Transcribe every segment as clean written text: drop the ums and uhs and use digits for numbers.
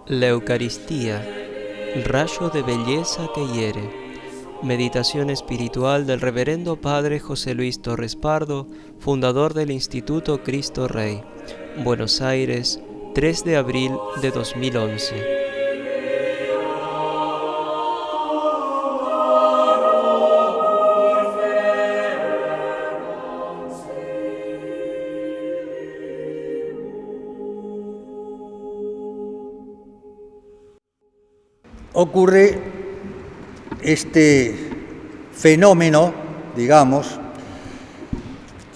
La Eucaristía, rayo de belleza que hiere. Meditación espiritual del Reverendo Padre José Luis Torres Pardo, fundador del Instituto Cristo Rey. Buenos Aires, 3 de abril de 2011. Ocurre este fenómeno, digamos,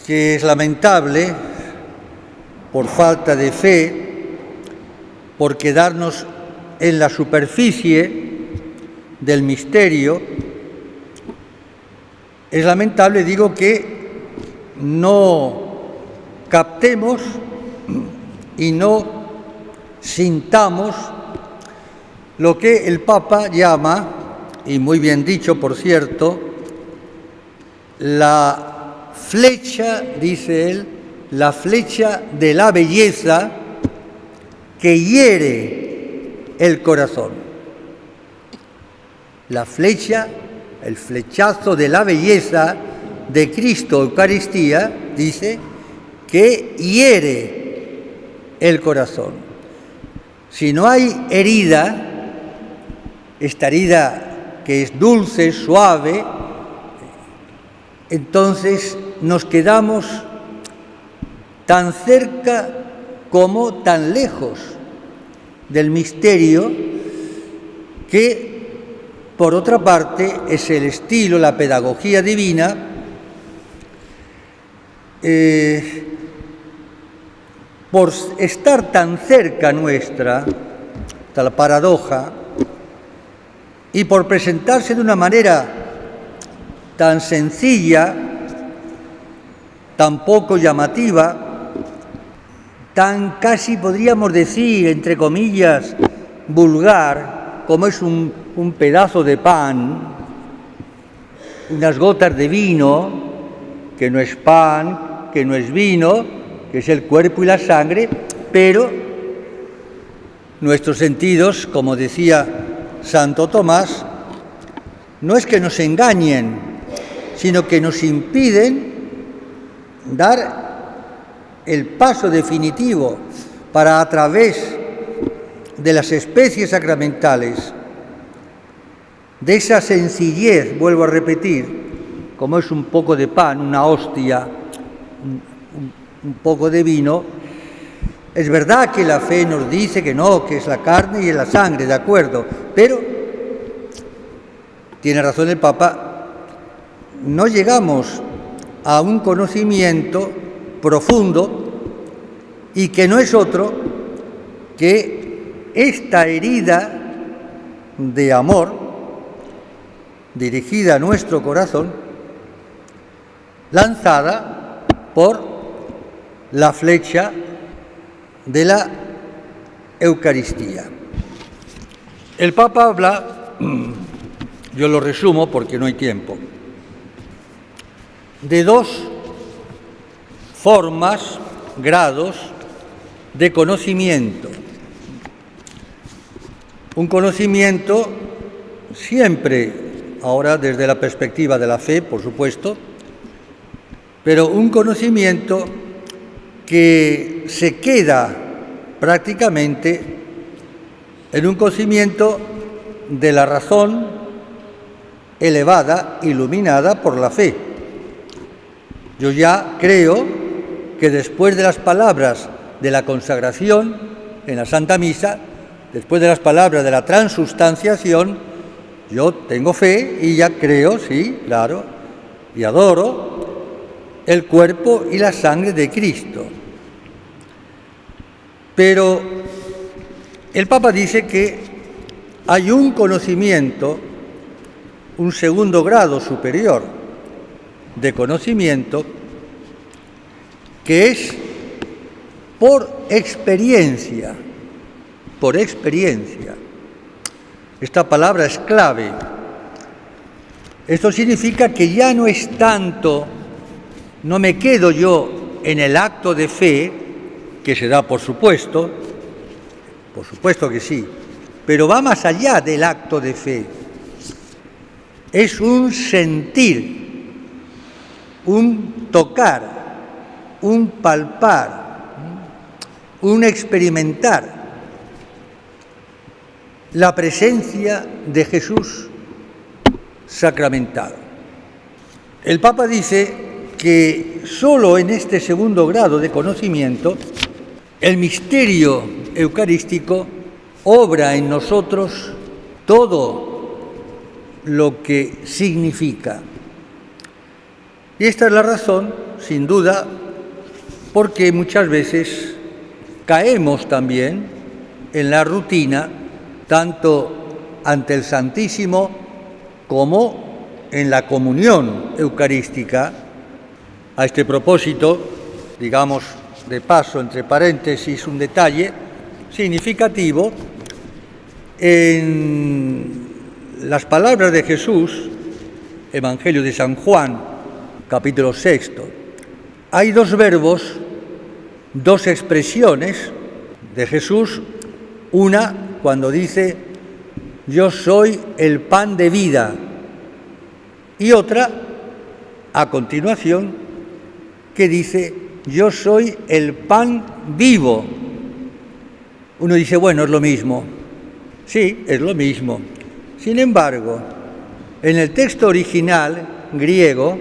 que es lamentable por falta de fe, por quedarnos en la superficie del misterio. Es lamentable, digo, que no captemos y no sintamos lo que el Papa llama, y muy bien dicho, por cierto, la flecha, dice él, la flecha de la belleza que hiere el corazón. La flecha, el flechazo de la belleza de Cristo, Eucaristía, dice, que hiere el corazón. Si no hay herida, esta herida que es dulce, suave, entonces nos quedamos tan cerca como tan lejos del misterio que, por otra parte, es el estilo, la pedagogía divina, por estar tan cerca nuestra, hasta la paradoja, y por presentarse de una manera tan sencilla, tan poco llamativa, tan casi podríamos decir, entre comillas, vulgar, como es un pedazo de pan, unas gotas de vino, que no es pan, que no es vino, que es el cuerpo y la sangre, pero nuestros sentidos, como decía Santo Tomás, no es que nos engañen, sino que nos impiden dar el paso definitivo para, a través de las especies sacramentales, de esa sencillez, vuelvo a repetir, como es un poco de pan, una hostia, un poco de vino. Es verdad que la fe nos dice que no, que es la carne y es la sangre, de acuerdo, pero tiene razón el Papa, no llegamos a un conocimiento profundo y que no es otro que esta herida de amor dirigida a nuestro corazón, lanzada por la flecha de la Eucaristía. El Papa habla, yo lo resumo porque no hay tiempo, de dos formas, grados de conocimiento. Un conocimiento siempre, ahora desde la perspectiva de la fe, por supuesto, pero un conocimiento que se queda prácticamente en un conocimiento de la razón elevada, iluminada por la fe. Yo ya creo que después de las palabras de la consagración en la Santa Misa, después de las palabras de la transustanciación, yo tengo fe y ya creo, sí, claro, y adoro el cuerpo y la sangre de Cristo. Pero el Papa dice que hay un conocimiento, un segundo grado superior de conocimiento, que es por experiencia. Por experiencia. Esta palabra es clave. Esto significa que ya no es tanto, no me quedo yo en el acto de fe, que se da por supuesto que sí, pero va más allá del acto de fe. Es un sentir, un tocar, un palpar, un experimentar la presencia de Jesús sacramentado. El Papa dice que solo en este segundo grado de conocimiento el misterio eucarístico obra en nosotros todo lo que significa. Y esta es la razón, sin duda, porque muchas veces caemos también en la rutina, tanto ante el Santísimo como en la comunión eucarística. A este propósito, digamos de paso, entre paréntesis, un detalle significativo en las palabras de Jesús, Evangelio de San Juan, capítulo 6. Hay dos verbos, dos expresiones de Jesús, una cuando dice yo soy el pan de vida y otra a continuación que dice yo soy el pan vivo. Uno dice, bueno, es lo mismo. Sí, es lo mismo. Sin embargo, en el texto original griego,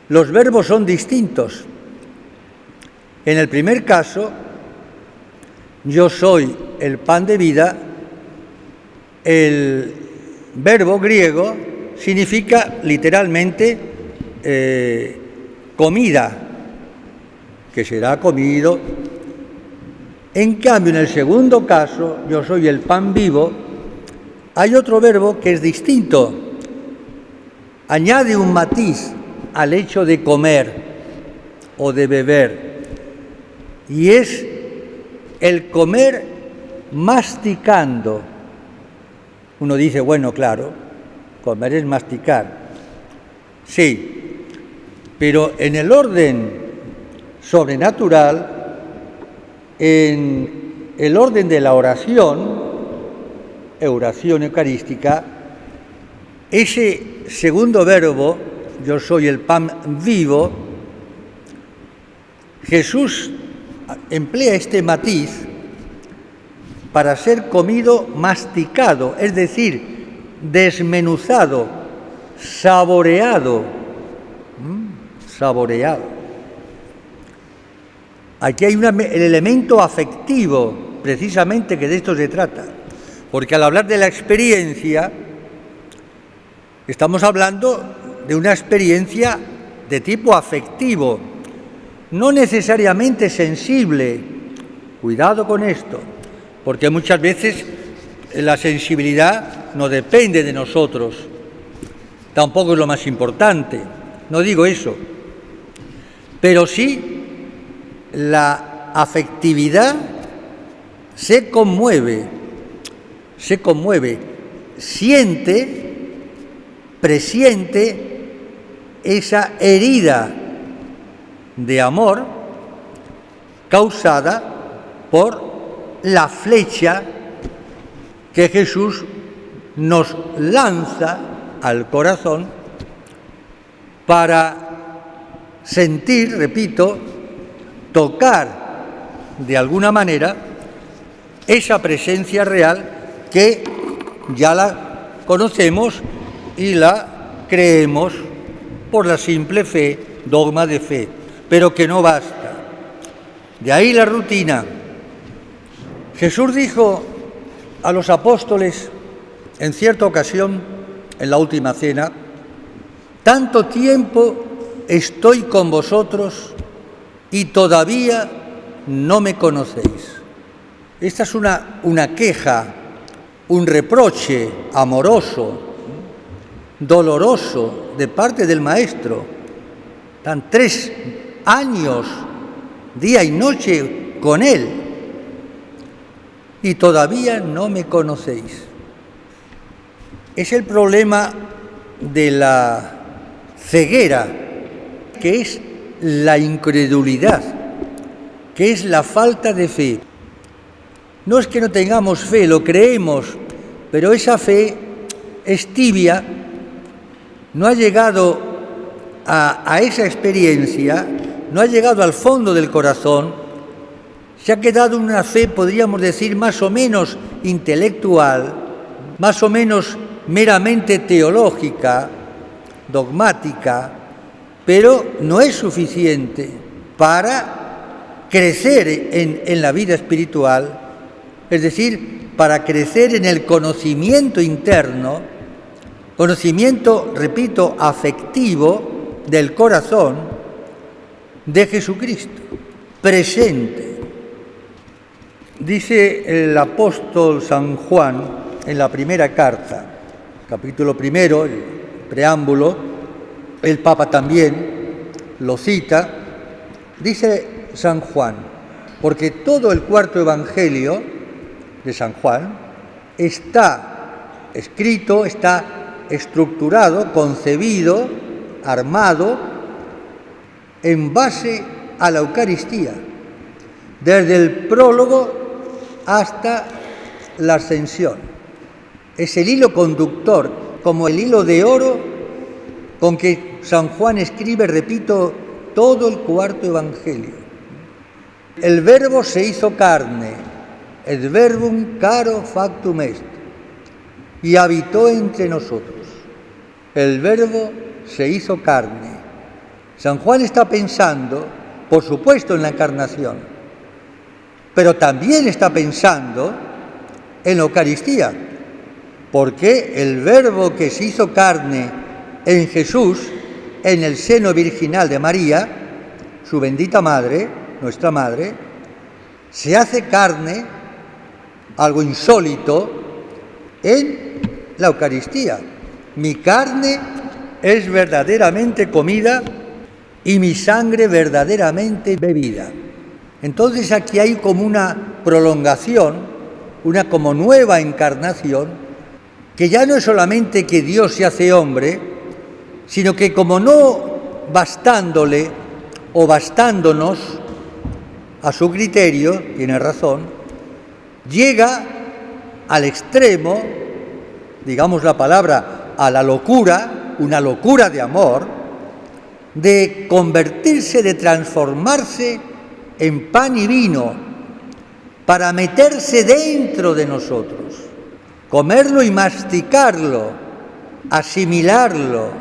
los verbos son distintos. En el primer caso, yo soy el pan de vida, el verbo griego significa literalmente comida, que será comido. En cambio, en el segundo caso, yo soy el pan vivo, hay otro verbo que es distinto. Añade un matiz al hecho de comer o de beber, y es el comer masticando. Uno dice, bueno, claro, comer es masticar. Sí, pero en el orden sobrenatural, en el orden de la oración eucarística, ese segundo verbo, yo soy el pan vivo, Jesús emplea este matiz para ser comido masticado, es decir, desmenuzado, saboreado. Aquí hay el elemento afectivo, precisamente, que de esto se trata, porque al hablar de la experiencia, estamos hablando de una experiencia de tipo afectivo, no necesariamente sensible. Cuidado con esto, porque muchas veces la sensibilidad no depende de nosotros, tampoco es lo más importante, no digo eso, pero sí la afectividad se conmueve, siente, presiente esa herida de amor causada por la flecha que Jesús nos lanza al corazón para sentir, repito, tocar de alguna manera esa presencia real que ya la conocemos y la creemos por la simple fe, dogma de fe, pero que no basta. De ahí la rutina. Jesús dijo a los apóstoles en cierta ocasión, en la última cena, tanto tiempo estoy con vosotros y todavía no me conocéis. Esta es una queja, un reproche amoroso, doloroso de parte del Maestro. Están 3 años, día y noche, con Él y todavía no me conocéis. es el problema de la ceguera, que es la incredulidad, que es la falta de fe. No es que no tengamos fe, lo creemos, pero esa fe es tibia, no ha llegado a esa experiencia, no ha llegado al fondo del corazón, se ha quedado una fe, podríamos decir, más o menos intelectual, más o menos meramente teológica, dogmática, pero no es suficiente para crecer en la vida espiritual, es decir, para crecer en el conocimiento interno, conocimiento, repito, afectivo del corazón de Jesucristo, presente. Dice el apóstol San Juan en la primera carta, capítulo primero, el preámbulo, el Papa también lo cita, dice San Juan, porque todo el cuarto Evangelio de San Juan está escrito, está estructurado, concebido, armado en base a la Eucaristía, desde el prólogo hasta la ascensión. Es el hilo conductor, como el hilo de oro con que San Juan escribe, repito, todo el cuarto Evangelio. El Verbo se hizo carne, et verbum caro factum est, y habitó entre nosotros. El Verbo se hizo carne. San Juan está pensando, por supuesto, en la encarnación, pero también está pensando en la Eucaristía, porque el Verbo que se hizo carne en Jesús, en el seno virginal de María, su bendita madre, nuestra madre, se hace carne, algo insólito, en la Eucaristía. Mi carne es verdaderamente comida y mi sangre verdaderamente bebida. Entonces aquí hay como una prolongación, una como nueva encarnación, que ya no es solamente que Dios se hace hombre, sino que como no bastándole o bastándonos a su criterio, tiene razón, llega al extremo, digamos la palabra, a la locura, una locura de amor, de convertirse, de transformarse en pan y vino, para meterse dentro de nosotros, comerlo y masticarlo, asimilarlo.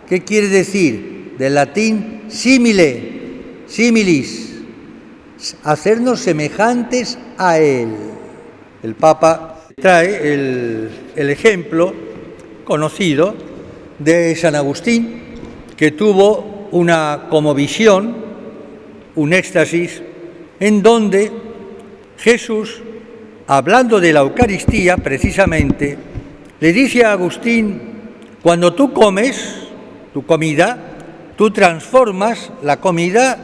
¿Qué quiere decir? Del latín simile, similis, hacernos semejantes a Él. El Papa trae el ejemplo conocido de San Agustín, que tuvo una como visión, un éxtasis, en donde Jesús, hablando de la Eucaristía precisamente, le dice a Agustín: cuando tú comes tu comida, tú transformas la comida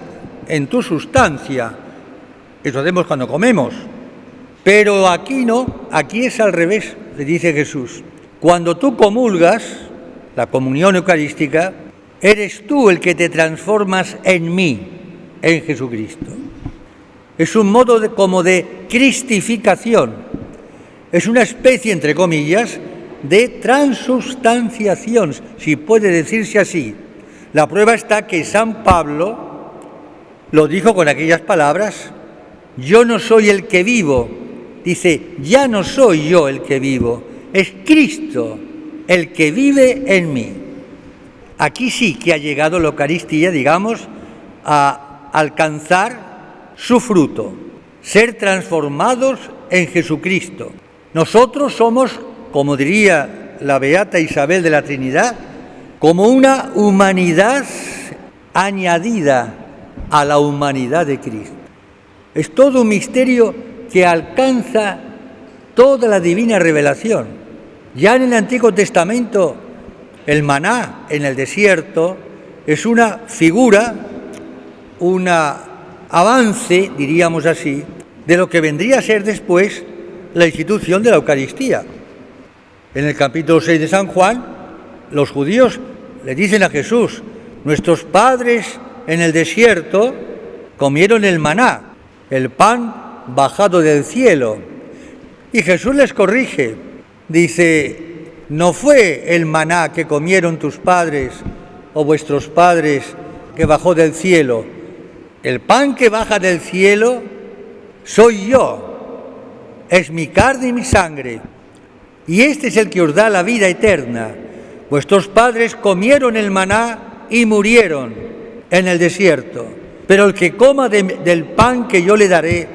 en tu sustancia. Eso hacemos cuando comemos. Pero aquí no, aquí es al revés, le dice Jesús. Cuando tú comulgas, la comunión eucarística, eres tú el que te transformas en mí, en Jesucristo. Es un modo como de cristificación. Es una especie, entre comillas, de transubstanciación, si puede decirse así. La prueba está que San Pablo lo dijo con aquellas palabras: yo no soy el que vivo. Dice, ya no soy yo el que vivo, es Cristo el que vive en mí. Aquí sí que ha llegado la Eucaristía, digamos, a alcanzar su fruto, ser transformados en Jesucristo. Nosotros somos, como diría la beata Isabel de la Trinidad, como una humanidad añadida a la humanidad de Cristo. Es todo un misterio que alcanza toda la divina revelación. Ya en el Antiguo Testamento, el maná en el desierto es una figura, un avance, diríamos así, de lo que vendría a ser después la institución de la Eucaristía. En el capítulo 6 de San Juan, los judíos le dicen a Jesús: nuestros padres en el desierto comieron el maná, el pan bajado del cielo. Y Jesús les corrige, dice: no fue el maná que comieron tus padres o vuestros padres que bajó del cielo. El pan que baja del cielo soy yo, es mi carne y mi sangre, y este es el que os da la vida eterna. Vuestros padres comieron el maná y murieron en el desierto, pero el que coma del pan que yo le daré,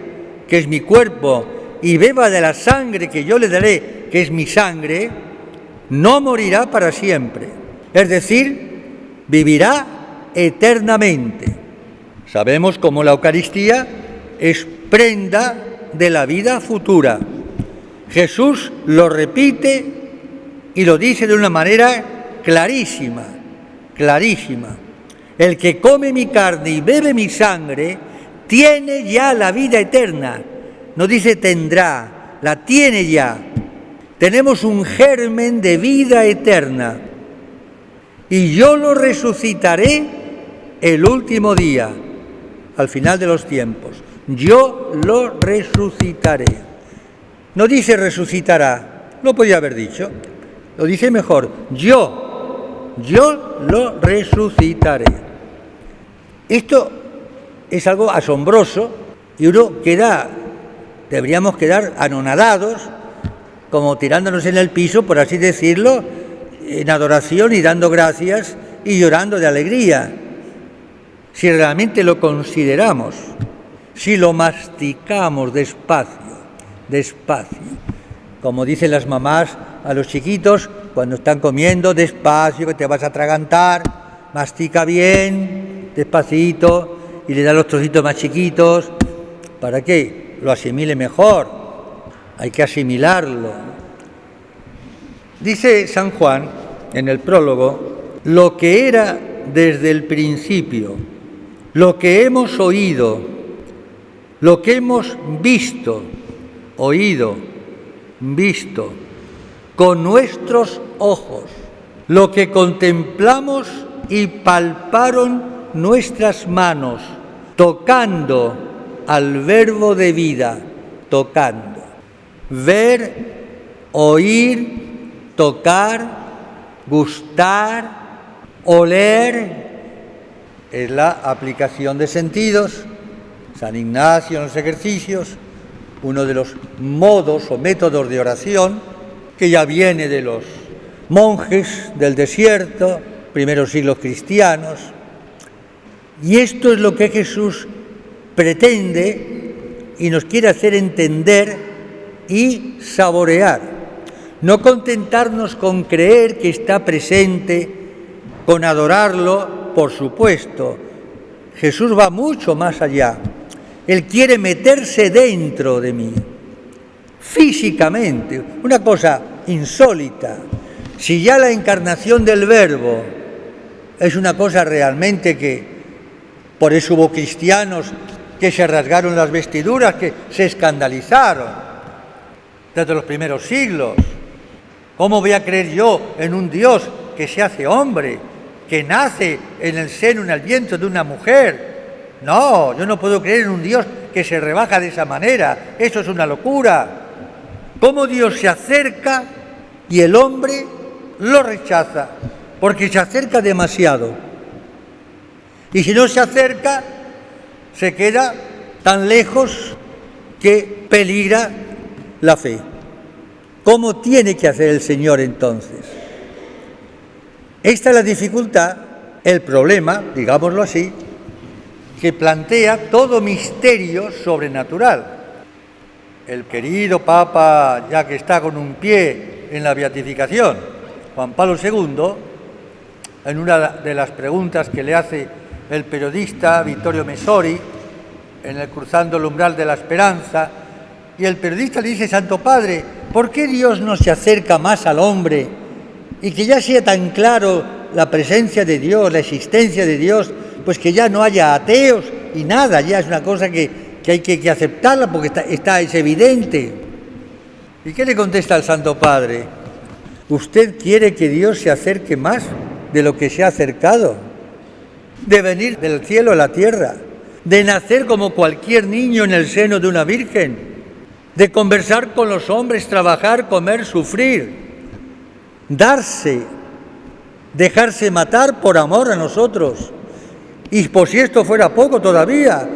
que es mi cuerpo, y beba de la sangre que yo le daré, que es mi sangre, no morirá para siempre, es decir, vivirá eternamente. Sabemos cómo la Eucaristía es prenda de la vida futura. Jesús lo repite y lo dice de una manera clarísima, clarísima. El que come mi carne y bebe mi sangre tiene ya la vida eterna. No dice tendrá, la tiene ya. Tenemos un germen de vida eterna. Y yo lo resucitaré el último día, al final de los tiempos. Yo lo resucitaré. No dice resucitará, lo podía haber dicho. Lo dice mejor, yo lo resucitaré. Esto es algo asombroso y deberíamos quedar anonadados, como tirándonos en el piso, por así decirlo, en adoración y dando gracias y llorando de alegría. Si realmente lo consideramos, si lo masticamos despacio, como dicen las mamás a los chiquitos cuando están comiendo, despacio, que te vas a atragantar, mastica bien, despacito, y le da los trocitos más chiquitos, para que lo asimile mejor. Hay que asimilarlo. Dice San Juan en el prólogo: lo que era desde el principio, lo que hemos oído, lo que hemos visto con nuestros ojos, lo que contemplamos y palparon nuestras manos, tocando al Verbo de vida, tocando. Ver, oír, tocar, gustar, oler, es la aplicación de sentidos. San Ignacio en los ejercicios, uno de los modos o métodos de oración que ya viene de los monjes del desierto, primeros siglos cristianos. Y esto es lo que Jesús pretende y nos quiere hacer entender y saborear. No contentarnos con creer que está presente, con adorarlo, por supuesto. Jesús va mucho más allá. Él quiere meterse dentro de mí, físicamente, una cosa insólita. Si ya la encarnación del Verbo es una cosa realmente que, por eso hubo cristianos que se rasgaron las vestiduras, que se escandalizaron desde los primeros siglos. ¿Cómo voy a creer yo en un Dios que se hace hombre, que nace en el seno, en el vientre de una mujer? No, yo no puedo creer en un Dios que se rebaja de esa manera. Eso es una locura. ¿Cómo Dios se acerca y el hombre lo rechaza? Porque se acerca demasiado. Y si no se acerca, se queda tan lejos que peligra la fe. ¿Cómo tiene que hacer el Señor entonces? Esta es la dificultad, el problema, digámoslo así, que plantea todo misterio sobrenatural. El querido Papa, ya que está con un pie en la beatificación, Juan Pablo II, en una de las preguntas que le hace el periodista Vittorio Messori, en el Cruzando el umbral de la esperanza, y el periodista le dice: Santo Padre, ¿por qué Dios no se acerca más al hombre y que ya sea tan claro la presencia de Dios, la existencia de Dios, pues que ya no haya ateos y nada, ya es una cosa que hay que aceptarla porque es evidente? ¿Y qué le contesta al Santo Padre? ¿Usted quiere que Dios se acerque más de lo que se ha acercado? De venir del cielo a la tierra, de nacer como cualquier niño en el seno de una virgen, de conversar con los hombres, trabajar, comer, sufrir, darse, dejarse matar por amor a nosotros. Y por si esto fuera poco todavía,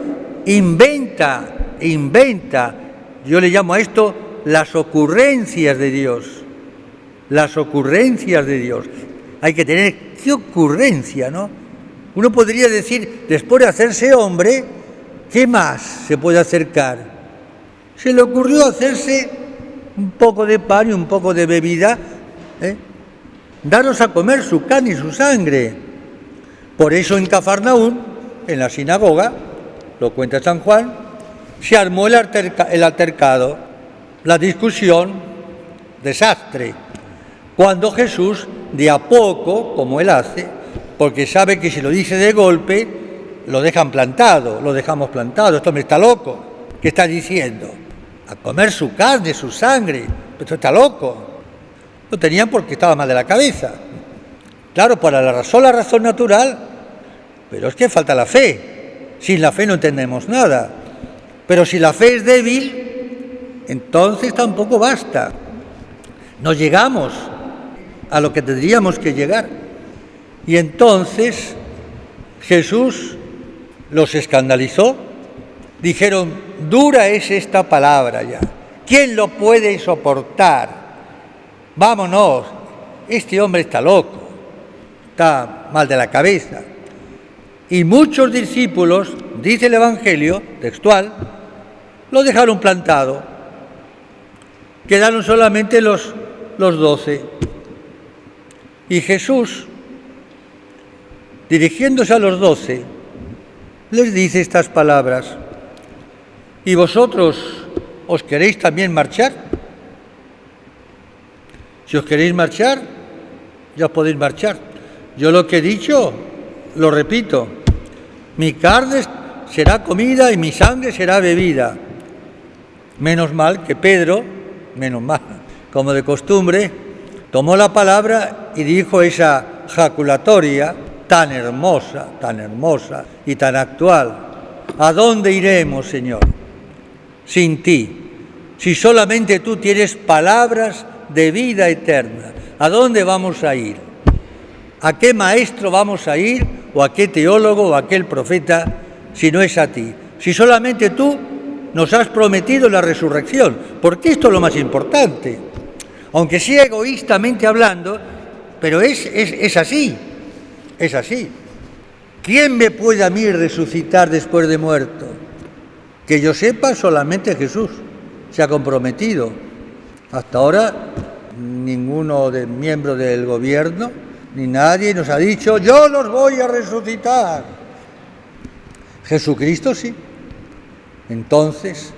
inventa, yo le llamo a esto las ocurrencias de Dios, las ocurrencias de Dios. Hay que tener, qué ocurrencia, ¿no? Uno podría decir, después de hacerse hombre, ¿qué más se puede acercar? Se le ocurrió hacerse un poco de pan y un poco de bebida, daros a comer su carne y su sangre. Por eso en Cafarnaún, en la sinagoga, lo cuenta San Juan, se armó el altercado, la discusión, desastre, cuando Jesús, de a poco, como él hace, porque sabe que si lo dice de golpe, lo dejamos plantado, este hombre está loco, ¿qué está diciendo? A comer su carne, su sangre, esto está loco. Lo tenían porque estaba mal de la cabeza. Claro, para la sola razón natural, pero es que falta la fe. Sin la fe no entendemos nada. Pero si la fe es débil, entonces tampoco basta. No llegamos a lo que tendríamos que llegar. Y entonces Jesús los escandalizó. Dijeron, dura es esta palabra ya. ¿Quién lo puede soportar? Vámonos, este hombre está loco, está mal de la cabeza. Y muchos discípulos, dice el Evangelio textual, lo dejaron plantado. Quedaron solamente los 12. Y Jesús, dirigiéndose a los 12, les dice estas palabras: ¿y vosotros os queréis también marchar? Si os queréis marchar, ya os podéis marchar. Yo lo que he dicho, lo repito, mi carne será comida y mi sangre será bebida. Menos mal que Pedro, como de costumbre, tomó la palabra y dijo esa jaculatoria tan hermosa y tan actual: ¿a dónde iremos, Señor, sin ti? Si solamente tú tienes palabras de vida eterna, ¿a dónde vamos a ir? ¿A qué maestro vamos a ir? ¿O a qué teólogo o a aquel profeta si no es a ti? Si solamente tú nos has prometido la resurrección, porque esto es lo más importante. Aunque sea egoístamente hablando, pero es así, es así. ¿Quién me puede a mí resucitar después de muerto? Que yo sepa, solamente Jesús se ha comprometido. Hasta ahora, ninguno de miembros del gobierno, ni nadie nos ha dicho, yo los voy a resucitar. Jesucristo sí. Entonces,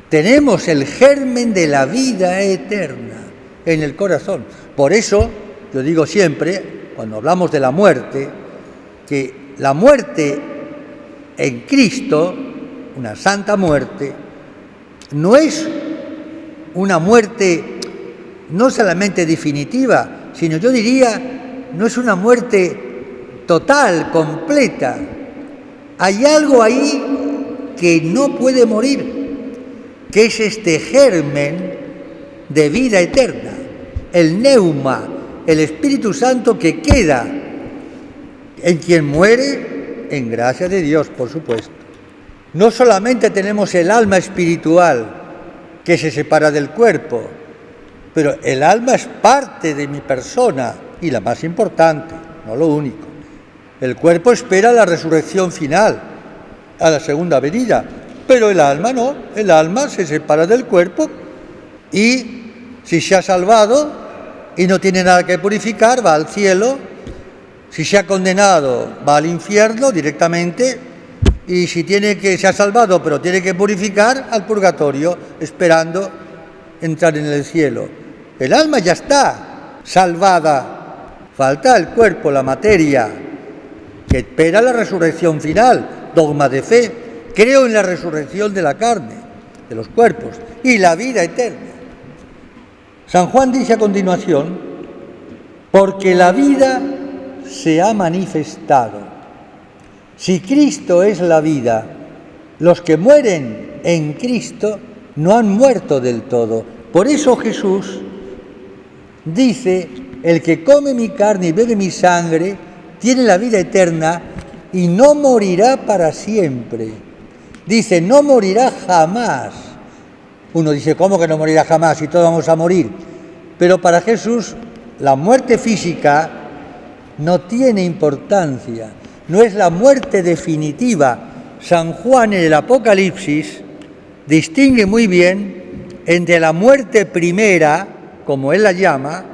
tenemos el germen de la vida eterna en el corazón. Por eso, yo digo siempre, cuando hablamos de la muerte, que la muerte en Cristo, una santa muerte, no es una muerte no solamente definitiva, sino yo diría, no es una muerte total, completa. Hay algo ahí que no puede morir, que es este germen de vida eterna, el neuma, el Espíritu Santo que queda en quien muere, en gracia de Dios, por supuesto. No solamente tenemos el alma espiritual que se separa del cuerpo, pero el alma es parte de mi persona y la más importante, no lo único. El cuerpo espera la resurrección final, a la segunda venida, pero el alma no, el alma se separa del cuerpo y si se ha salvado y no tiene nada que purificar, va al cielo. Si se ha condenado, va al infierno directamente, y si se ha salvado pero tiene que purificar, al purgatorio, esperando entrar en el cielo. El alma ya está salvada, falta el cuerpo, la materia, que espera la resurrección final, dogma de fe. Creo en la resurrección de la carne, de los cuerpos, y la vida eterna. San Juan dice a continuación, porque la vida se ha manifestado. Si Cristo es la vida, los que mueren en Cristo no han muerto del todo. Por eso Jesús dice, el que come mi carne y bebe mi sangre tiene la vida eterna y no morirá para siempre. Dice, no morirá jamás. Uno dice, ¿cómo que no morirá jamás? Si todos vamos a morir. Pero para Jesús la muerte física no tiene importancia, no es la muerte definitiva. San Juan en el Apocalipsis distingue muy bien entre la muerte primera, como él la llama,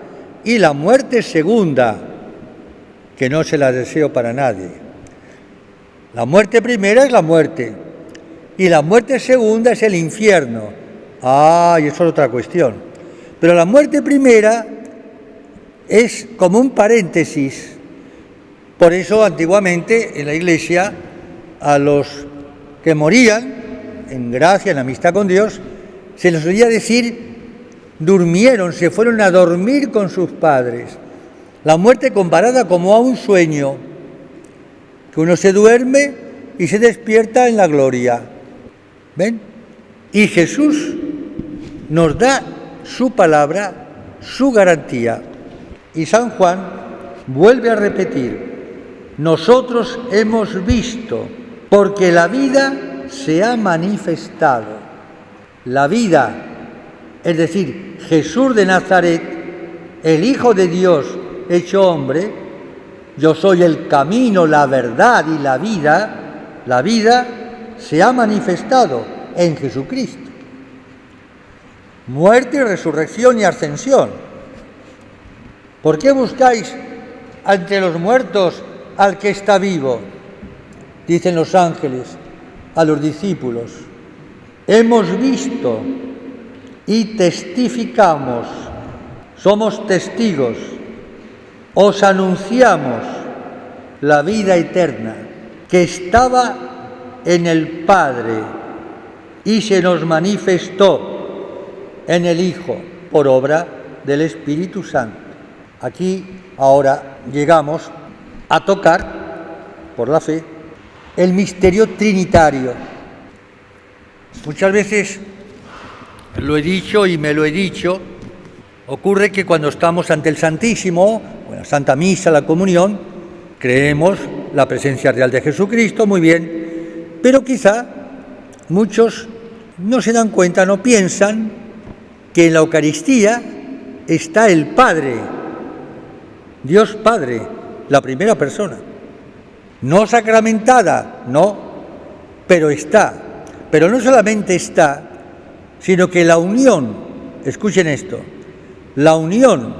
y la muerte segunda, que no se la deseo para nadie. La muerte primera es la muerte, y la muerte segunda es el infierno. Y eso es otra cuestión. Pero la muerte primera es como un paréntesis. Por eso antiguamente en la Iglesia a los que morían en gracia, en amistad con Dios, se les solía decir, durmieron, se fueron a dormir con sus padres. La muerte comparada como a un sueño, que uno se duerme y se despierta en la gloria. ¿Ven? Y Jesús nos da su palabra, su garantía. Y San Juan vuelve a repetir, nosotros hemos visto, porque la vida se ha manifestado. La vida, es decir, Jesús de Nazaret, el Hijo de Dios hecho hombre, yo soy el camino, la verdad y la vida se ha manifestado en Jesucristo. Muerte, resurrección y ascensión. ¿Por qué buscáis ante los muertos al que está vivo? Dicen los ángeles a los discípulos. Hemos visto y testificamos, somos testigos, os anunciamos la vida eterna que estaba en el Padre y se nos manifestó en el Hijo por obra del Espíritu Santo. Aquí ahora llegamos a tocar, por la fe, el misterio trinitario. Muchas veces lo he dicho y me lo he dicho, ocurre que cuando estamos ante el Santísimo, o en la Santa Misa, la comunión, creemos la presencia real de Jesucristo, muy bien, pero quizá muchos no se dan cuenta, no piensan que en la Eucaristía está el Padre, Dios Padre, la primera persona. No sacramentada, no, pero está. Pero no solamente está, sino que la unión, escuchen esto, la unión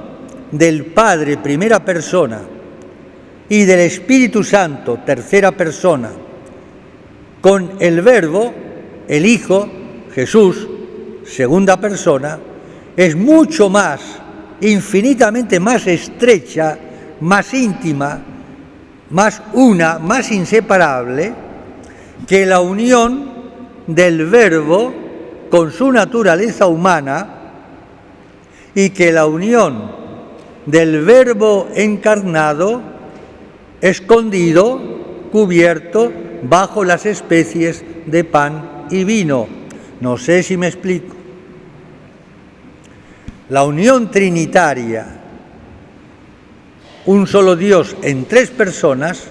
del Padre, primera persona, y del Espíritu Santo, tercera persona, con el Verbo, el Hijo, Jesús, segunda persona, es mucho más, infinitamente más estrecha, más íntima, más una, más inseparable, que la unión del Verbo con su naturaleza humana y que la unión del Verbo encarnado, escondido, cubierto bajo las especies de pan y vino. No sé si me explico. La unión trinitaria, un solo Dios en tres personas,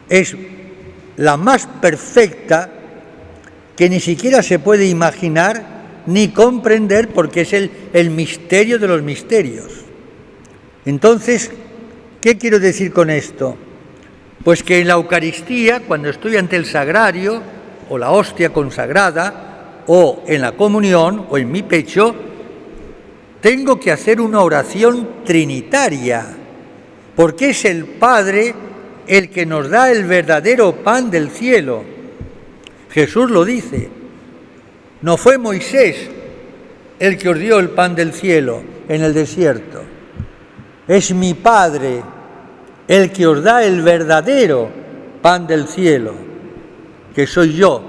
es la más perfecta que ni siquiera se puede imaginar ni comprender porque es el misterio de los misterios. Entonces, ¿qué quiero decir con esto? Pues que en la Eucaristía, cuando estoy ante el sagrario, o la hostia consagrada, o en la comunión, o en mi pecho, tengo que hacer una oración trinitaria, porque es el Padre el que nos da el verdadero pan del cielo. Jesús lo dice, no fue Moisés el que os dio el pan del cielo en el desierto, es mi Padre el que os da el verdadero pan del cielo, que soy yo,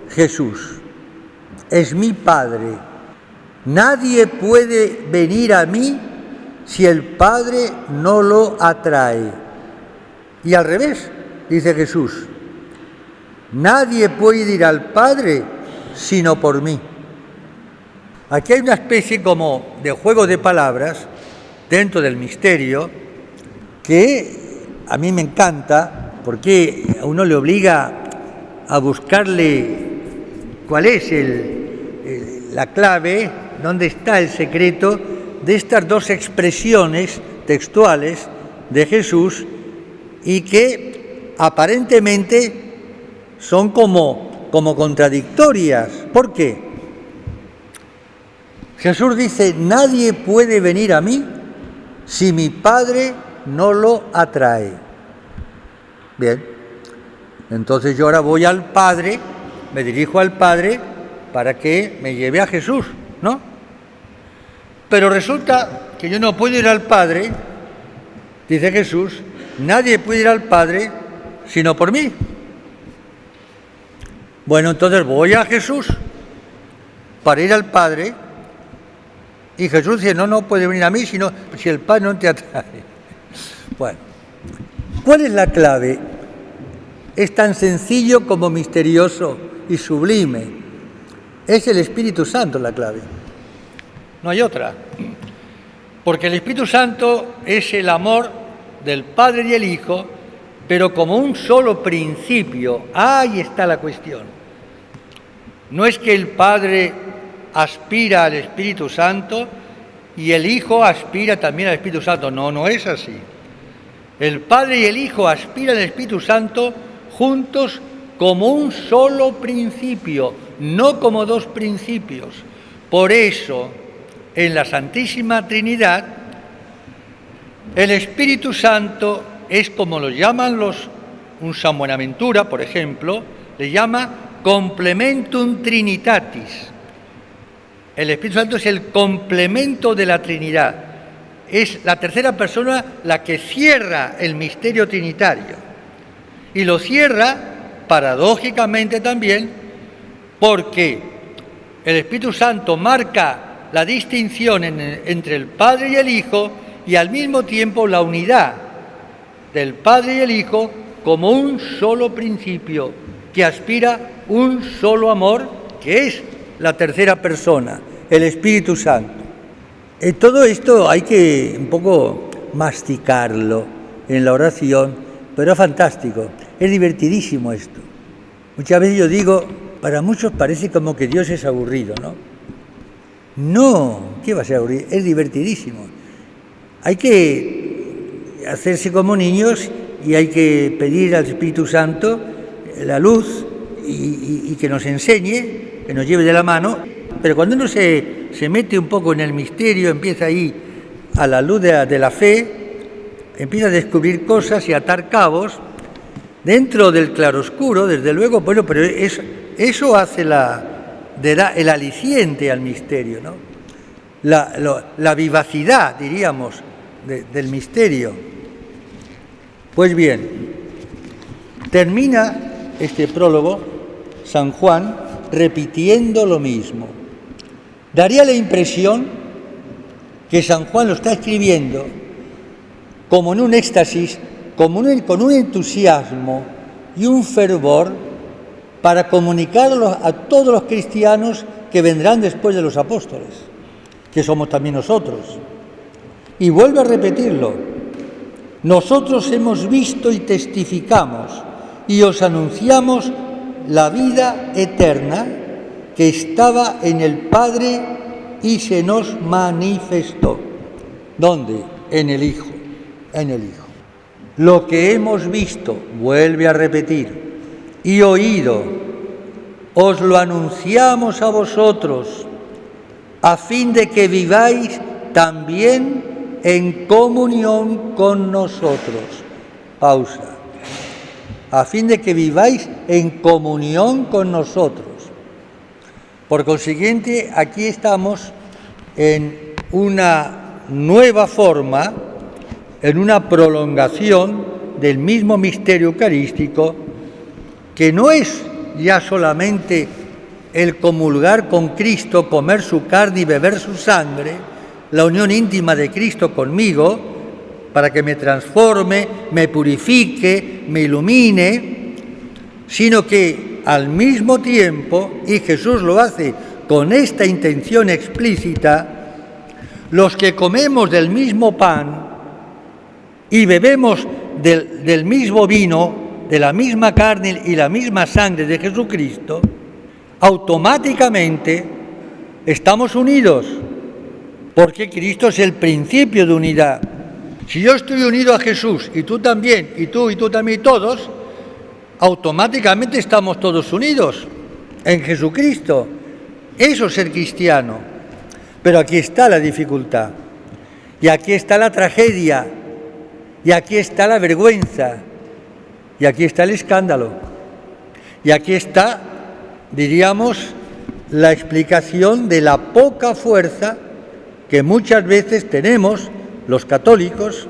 Jesús, es mi Padre. Nadie puede venir a mí si el Padre no lo atrae. Y al revés, dice Jesús, nadie puede ir al Padre sino por mí. Aquí hay una especie como de juego de palabras dentro del misterio que a mí me encanta porque a uno le obliga a buscarle cuál es la clave, dónde está el secreto de estas dos expresiones textuales de Jesús y que aparentemente son como contradictorias. ¿Por qué? Jesús dice, nadie puede venir a mí si mi Padre no lo atrae. Bien, entonces yo ahora voy al Padre, me dirijo al Padre para que me lleve a Jesús, ¿no? Pero resulta que yo no puedo ir al Padre, dice Jesús, nadie puede ir al Padre sino por mí. Bueno, entonces voy a Jesús para ir al Padre. Y Jesús dice, no puede venir a mí sino si el Padre no te atrae. Bueno, ¿cuál es la clave? Es tan sencillo como misterioso y sublime. Es el Espíritu Santo la clave. No hay otra. Porque el Espíritu Santo es el amor del Padre y el Hijo, pero como un solo principio. Ahí está la cuestión. No es que el Padre aspira al Espíritu Santo y el Hijo aspira también al Espíritu Santo. No es así. El Padre y el Hijo aspiran al Espíritu Santo juntos como un solo principio, no como dos principios. Por eso, en la Santísima Trinidad, el Espíritu Santo es como lo llaman un San Buenaventura, por ejemplo, le llama complementum trinitatis. El Espíritu Santo es el complemento de la Trinidad. Es la tercera persona la que cierra el misterio trinitario. Y lo cierra, paradójicamente también, porque el Espíritu Santo marca la distinción entre el Padre y el Hijo y al mismo tiempo la unidad del Padre y el Hijo como un solo principio que aspira un solo amor, que es la tercera persona, el Espíritu Santo. Todo esto hay que un poco masticarlo en la oración, pero es fantástico, es divertidísimo esto. Muchas veces yo digo, para muchos parece como que Dios es aburrido, ¿no? No, ¿qué va a ser aburrido? Es divertidísimo. Hay que hacerse como niños y hay que pedir al Espíritu Santo la luz y que nos enseñe, que nos lleve de la mano. Pero cuando uno se mete un poco en el misterio, empieza ahí a la luz de la fe, empieza a descubrir cosas y a atar cabos dentro del claroscuro, desde luego, bueno, pero eso hace el aliciente al misterio, ¿no? La vivacidad, diríamos, del misterio. Pues bien, termina este prólogo San Juan repitiendo lo mismo. Daría la impresión que San Juan lo está escribiendo como en un éxtasis, con un entusiasmo y un fervor para comunicarlo a todos los cristianos que vendrán después de los apóstoles, que somos también nosotros. Y vuelve a repetirlo: nosotros hemos visto y testificamos y os anunciamos la vida eterna que estaba en el Padre y se nos manifestó. ¿Dónde? En el Hijo. En el Hijo. Lo que hemos visto, vuelve a repetir, y oído, os lo anunciamos a vosotros, a fin de que viváis también en comunión con nosotros. Pausa. A fin de que viváis en comunión con nosotros. Por consiguiente, aquí estamos en una nueva forma, en una prolongación del mismo misterio eucarístico, que no es ya solamente el comulgar con Cristo, comer su carne y beber su sangre, la unión íntima de Cristo conmigo, para que me transforme, me purifique, me ilumine, sino que al mismo tiempo, y Jesús lo hace con esta intención explícita, los que comemos del mismo pan y bebemos del mismo vino, de la misma carne y la misma sangre de Jesucristo, automáticamente estamos unidos, porque Cristo es el principio de unidad. Si yo estoy unido a Jesús, y tú también, y tú también, y todos, automáticamente estamos todos unidos en Jesucristo. Eso es ser cristiano. Pero aquí está la dificultad, y aquí está la tragedia, y aquí está la vergüenza, y aquí está el escándalo, y aquí está, diríamos, la explicación de la poca fuerza que muchas veces tenemos los católicos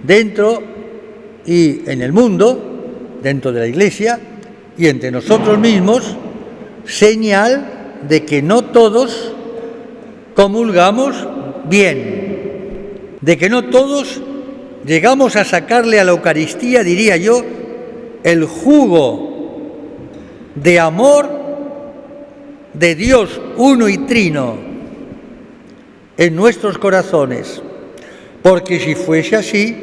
dentro y en el mundo, dentro de la Iglesia y entre nosotros mismos, señal de que no todos comulgamos bien, de que no todos llegamos a sacarle a la Eucaristía, diría yo, el jugo de amor de Dios uno y trino en nuestros corazones, porque si fuese así,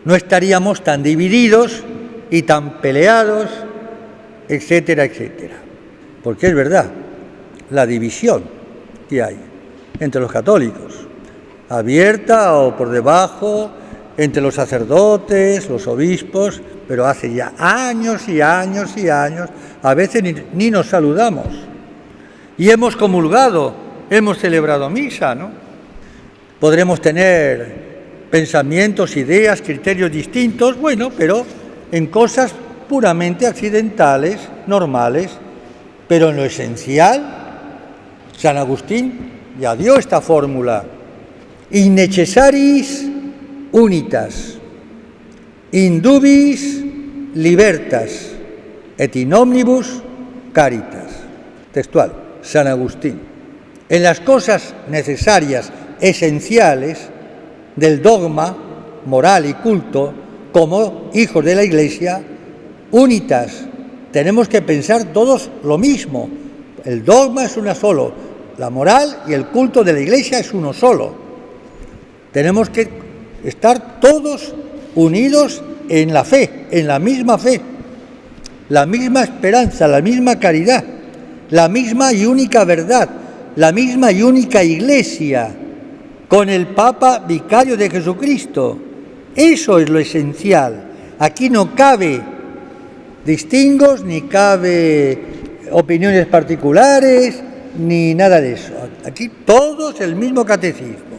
no estaríamos tan divididos y tan peleados, etcétera, etcétera. Porque es verdad, la división que hay entre los católicos, abierta o por debajo, entre los sacerdotes, los obispos, pero hace ya años y años y años, a veces ni nos saludamos. Y hemos comulgado, hemos celebrado misa, ¿no? Podremos tener pensamientos, ideas, criterios distintos, bueno, pero en cosas puramente accidentales, normales, pero en lo esencial, San Agustín ya dio esta fórmula: in necessaris unitas, in dubis libertas, et in omnibus caritas. Textual, San Agustín. En las cosas necesarias, esenciales del dogma moral y culto, como hijos de la Iglesia, unitas, tenemos que pensar todos lo mismo. El dogma es uno solo, la moral y el culto de la Iglesia es uno solo. Tenemos que estar todos unidos en la fe, en la misma fe, la misma esperanza, la misma caridad, la misma y única verdad, la misma y única Iglesia, con el Papa vicario de Jesucristo. Eso es lo esencial. Aquí no cabe distingos, ni cabe opiniones particulares, ni nada de eso. Aquí todos el mismo catecismo.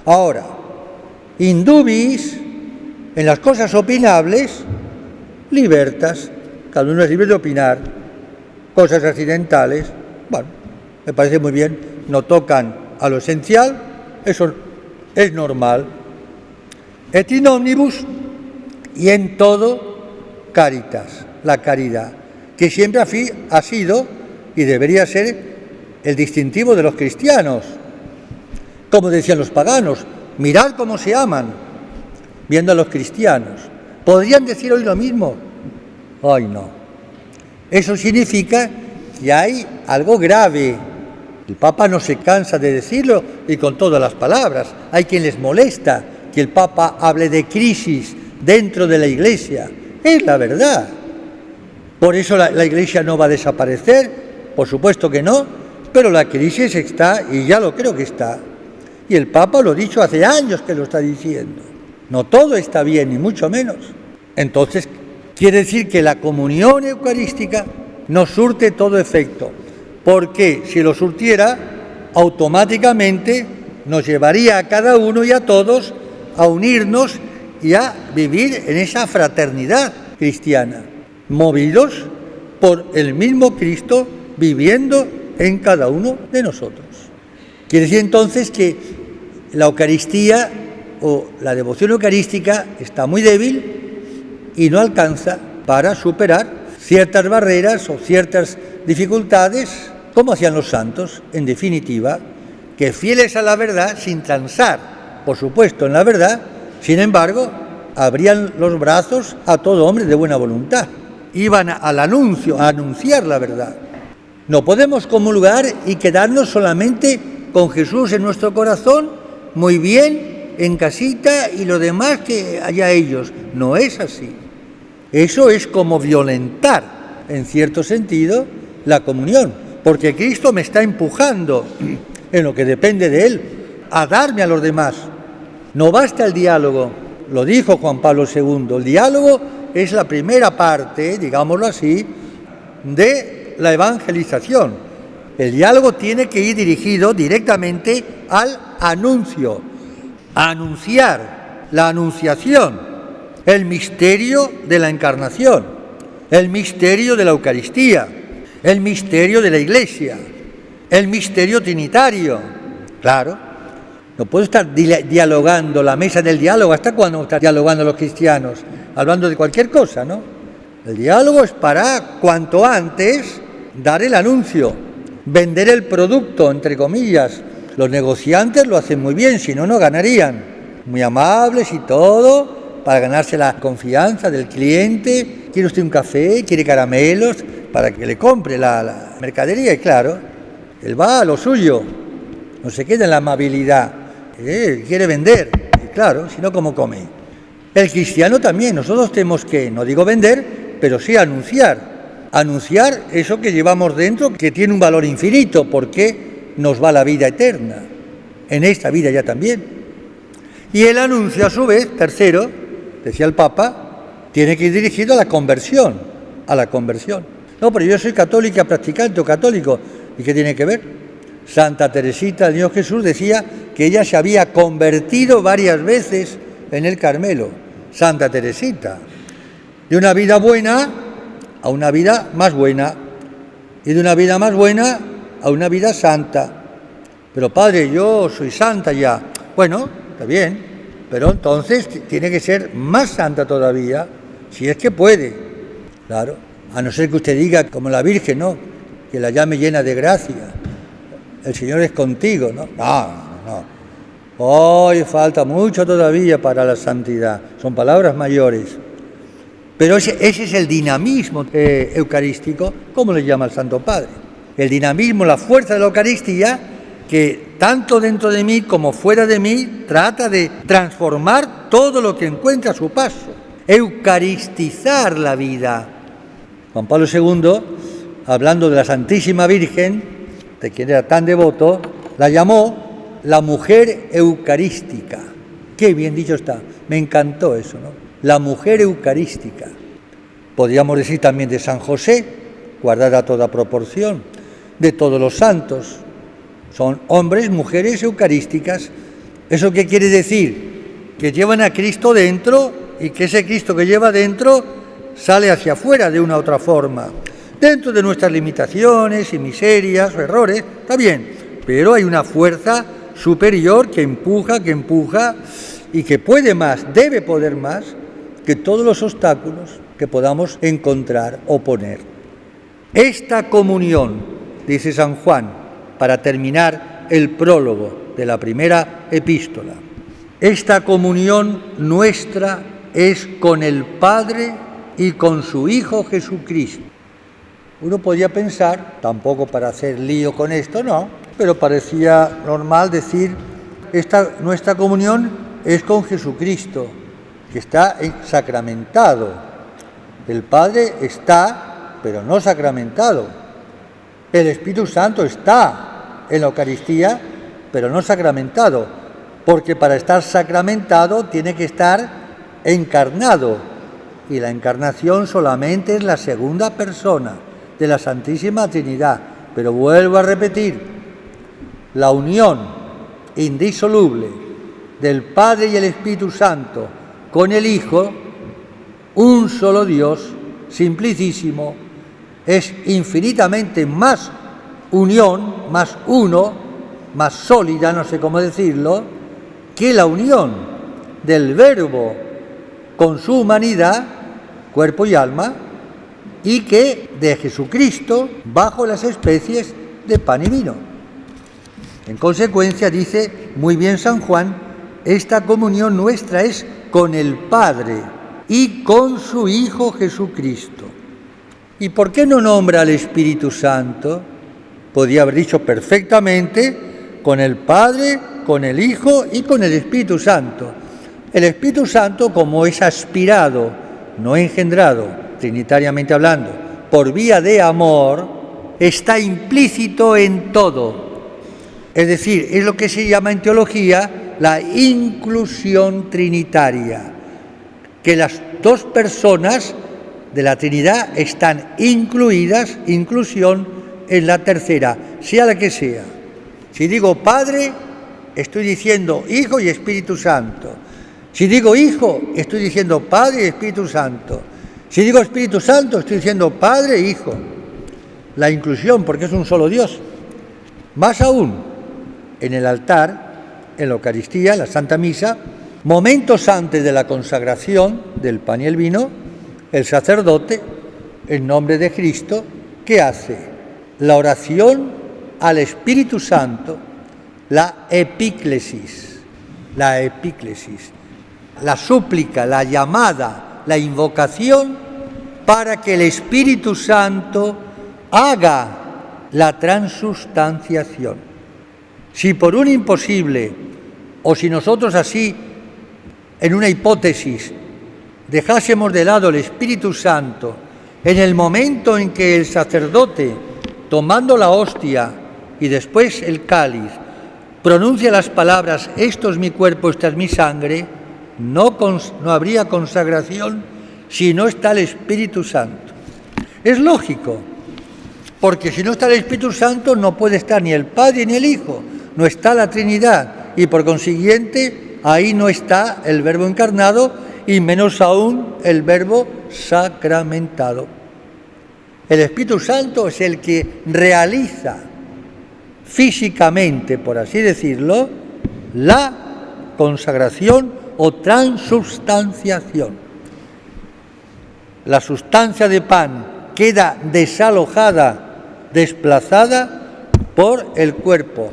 Ahora, in dubis, en las cosas opinables, libertas, cada uno es libre de opinar, cosas accidentales, bueno, me parece muy bien, no tocan a lo esencial, eso es normal. Et in omnibus, y en todo, caritas, la caridad, que siempre ha sido y debería ser el distintivo de los cristianos. Como decían los paganos, mirad cómo se aman, viendo a los cristianos. ¿Podrían decir hoy lo mismo? Hoy no. Eso significa que hay algo grave. El Papa no se cansa de decirlo y con todas las palabras. Hay quien les molesta que el Papa hable de crisis dentro de la Iglesia. Es la verdad. Por eso la Iglesia no va a desaparecer, por supuesto que no, pero la crisis está, y ya lo creo que está. Y el Papa lo ha dicho hace años que lo está diciendo. No todo está bien, ni mucho menos. Entonces, quiere decir que la comunión eucarística no surte todo efecto, porque si lo surtiera, automáticamente nos llevaría a cada uno y a todos a unirnos y a vivir en esa fraternidad cristiana, movidos por el mismo Cristo viviendo en cada uno de nosotros. Quiere decir entonces que la Eucaristía o la devoción eucarística está muy débil y no alcanza para superar ciertas barreras o ciertas dificultades, como hacían los santos, en definitiva, que fieles a la verdad, sin transar, por supuesto, en la verdad, sin embargo, abrían los brazos a todo hombre de buena voluntad. Iban al anuncio, a anunciar la verdad. No podemos comulgar y quedarnos solamente con Jesús en nuestro corazón, muy bien, en casita, y lo demás que haya ellos. No es así. Eso es como violentar, en cierto sentido, la comunión, porque Cristo me está empujando, en lo que depende de Él, a darme a los demás. No basta el diálogo, lo dijo Juan Pablo II, el diálogo es la primera parte, digámoslo así, de la evangelización. El diálogo tiene que ir dirigido directamente al anuncio, a anunciar la anunciación, el misterio de la encarnación, el misterio de la Eucaristía, el misterio de la Iglesia, el misterio trinitario. Claro, no puedo estar dialogando, la mesa del diálogo, ¿hasta cuándo están dialogando los cristianos? Hablando de cualquier cosa, ¿no? El diálogo es para, cuanto antes, dar el anuncio, vender el producto, entre comillas. Los negociantes lo hacen muy bien, si no, no ganarían. Muy amables y todo, para ganarse la confianza del cliente. ¿Quiere usted un café? ¿Quiere caramelos? Para que le compre la mercadería. Y claro, él va a lo suyo, no se queda en la amabilidad. Quiere vender, y claro, si no, ¿cómo come? El cristiano también, nosotros tenemos que, no digo vender, pero sí anunciar. Anunciar eso que llevamos dentro, que tiene un valor infinito, porque nos va la vida eterna, en esta vida ya también. Y el anuncio, a su vez, tercero, decía el Papa, tiene que ir dirigido a la conversión, a la conversión. No, pero yo soy católica, practicante o católico, ¿y qué tiene que ver? Santa Teresita del Niño Jesús decía que ella se había convertido varias veces en el Carmelo. Santa Teresita, de una vida buena a una vida más buena, y de una vida más buena a una vida santa. Pero padre, yo soy santa ya. Bueno, está bien, pero entonces tiene que ser más santa todavía, si es que puede. Claro, a no ser que usted diga, como la Virgen, ¿no?, que la llame llena de gracia. El Señor es contigo, ¿no? No. Hoy falta mucho todavía para la santidad. Son palabras mayores. Pero ese es el dinamismo eucarístico, ¿cómo le llama el Santo Padre? El dinamismo, la fuerza de la Eucaristía, que tanto dentro de mí como fuera de mí trata de transformar todo lo que encuentra a su paso. Eucaristizar la vida. Juan Pablo II, hablando de la Santísima Virgen, de quien era tan devoto, la llamó la mujer eucarística. Qué bien dicho está, me encantó eso, ¿no? La mujer eucarística. Podríamos decir también de San José, guardada toda proporción, de todos los santos. Son hombres, mujeres eucarísticas. ¿Eso qué quiere decir? Que llevan a Cristo dentro y que ese Cristo que lleva dentro sale hacia afuera de una u otra forma. Dentro de nuestras limitaciones y miserias o errores, está bien, pero hay una fuerza superior que empuja y que puede más, debe poder más que todos los obstáculos que podamos encontrar o poner. Esta comunión, dice San Juan, para terminar el prólogo de la primera epístola, esta comunión nuestra es con el Padre y con su Hijo Jesucristo. Uno podía pensar, tampoco para hacer lío con esto, no, pero parecía normal decir, nuestra comunión es con Jesucristo, que está sacramentado. El Padre está, pero no sacramentado. El Espíritu Santo está en la Eucaristía, pero no sacramentado, porque para estar sacramentado tiene que estar encarnado, y la encarnación solamente es la segunda persona de la Santísima Trinidad. Pero vuelvo a repetir, la unión indisoluble del Padre y el Espíritu Santo con el Hijo, un solo Dios, simplicísimo, es infinitamente más unión, más uno, más sólida, no sé cómo decirlo, que la unión del Verbo con su humanidad, cuerpo y alma, y que de Jesucristo bajo las especies de pan y vino. En consecuencia, dice muy bien San Juan, esta comunión nuestra es con el Padre y con su Hijo Jesucristo. ¿Y por qué no nombra al Espíritu Santo? Podía haber dicho perfectamente con el Padre, con el Hijo y con el Espíritu Santo. El Espíritu Santo, como es aspirado, no engendrado, trinitariamente hablando, por vía de amor, está implícito en todo. Es decir, es lo que se llama en teología la inclusión trinitaria, que las dos personas de la Trinidad están incluidas, inclusión en la tercera, sea la que sea. Si digo Padre, estoy diciendo Hijo y Espíritu Santo. Si digo Hijo, estoy diciendo Padre y Espíritu Santo. Si digo Espíritu Santo, estoy diciendo Padre e Hijo. La inclusión, porque es un solo Dios. Más aún, en el altar, en la Eucaristía, la Santa Misa, momentos antes de la consagración del pan y el vino, el sacerdote, en nombre de Cristo, ¿qué hace? La oración al Espíritu Santo, la epíclesis, la súplica, la llamada, la invocación para que el Espíritu Santo haga la transustanciación. Si por un imposible, o si nosotros así, en una hipótesis, dejásemos de lado el Espíritu Santo en el momento en que el sacerdote, tomando la hostia y después el cáliz, pronuncia las palabras, esto es mi cuerpo, esta es mi sangre, no habría consagración si no está el Espíritu Santo. Es lógico, porque si no está el Espíritu Santo no puede estar ni el Padre ni el Hijo, no está la Trinidad y por consiguiente ahí no está el Verbo encarnado y menos aún el Verbo sacramentado. El Espíritu Santo es el que realiza físicamente, por así decirlo, la consagración o transubstanciación. La sustancia de pan queda desalojada, desplazada por el cuerpo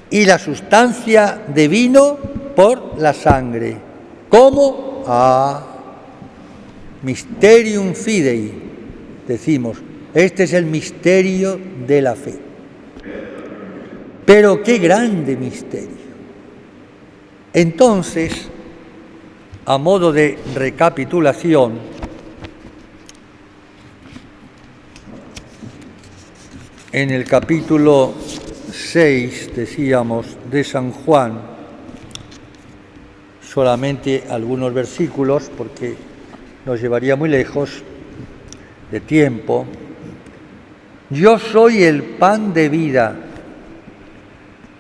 y la sustancia de vino por la sangre. ¿Cómo? Mysterium fidei, decimos. Este es el misterio de la fe. Pero qué grande misterio. Entonces, a modo de recapitulación, en el capítulo 6, decíamos, de San Juan, solamente algunos versículos, porque nos llevaría muy lejos de tiempo. Yo soy el pan de vida.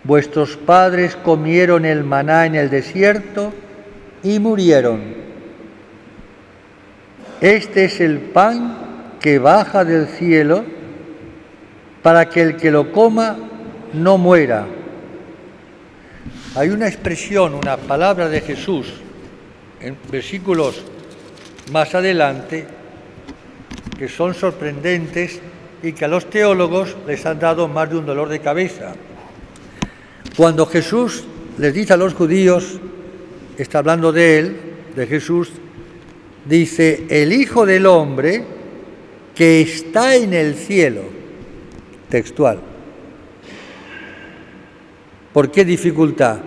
Vuestros padres comieron el maná en el desierto y murieron. Este es el pan que baja del cielo para que el que lo coma no muera. Hay una expresión, una palabra de Jesús en versículos más adelante que son sorprendentes y que a los teólogos les han dado más de un dolor de cabeza. Cuando Jesús les dice a los judíos, está hablando de él, de Jesús, dice, el Hijo del Hombre que está en el cielo, textual. ¿Por qué dificultad?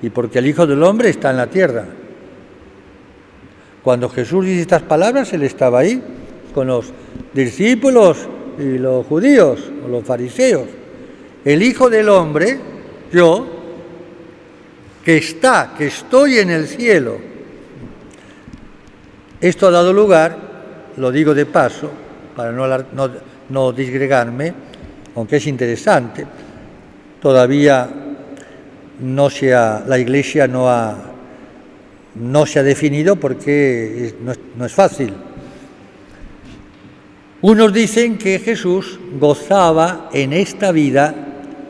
Y porque el Hijo del Hombre está en la tierra. Cuando Jesús dice estas palabras, él estaba ahí con los discípulos y los judíos o los fariseos. El Hijo del Hombre, yo, que estoy en el cielo. Esto ha dado lugar, lo digo de paso, para no disgregarme, aunque es interesante, todavía la Iglesia no se ha definido porque no es fácil. Unos dicen que Jesús gozaba en esta vida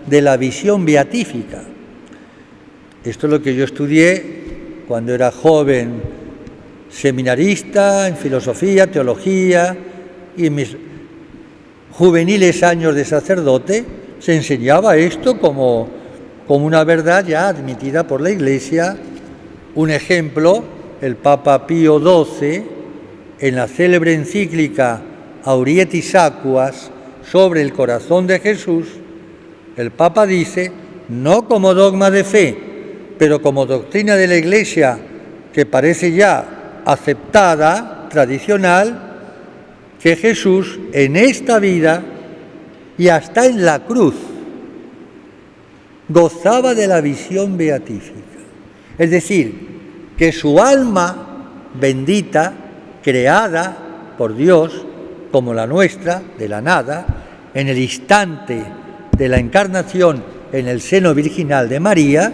de la visión beatífica. Esto es lo que yo estudié cuando era joven seminarista en filosofía, teología, y en mis juveniles años de sacerdote se enseñaba esto como una verdad ya admitida por la Iglesia. Un ejemplo, el Papa Pío XII, en la célebre encíclica Aurietis Aquas sobre el corazón de Jesús, el Papa dice, no como dogma de fe, pero como doctrina de la Iglesia que parece ya aceptada, tradicional, que Jesús en esta vida y hasta en la cruz gozaba de la visión beatífica. Es decir, que su alma bendita, creada por Dios, como la nuestra, de la nada, en el instante de la encarnación en el seno virginal de María,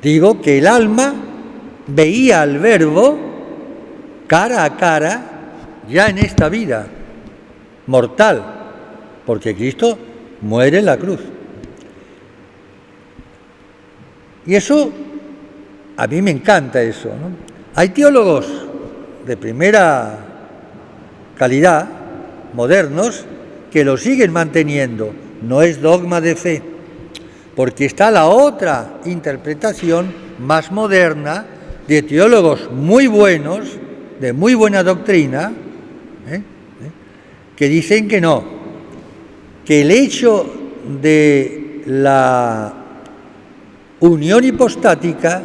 digo que el alma veía al Verbo cara a cara ya en esta vida mortal, porque Cristo muere en la cruz. Y eso, a mí me encanta eso, ¿no? Hay teólogos de primera calidad, modernos, que lo siguen manteniendo. No es dogma de fe, porque está la otra interpretación más moderna de teólogos muy buenos, de muy buena doctrina, que dicen que no, que el hecho de la unión hipostática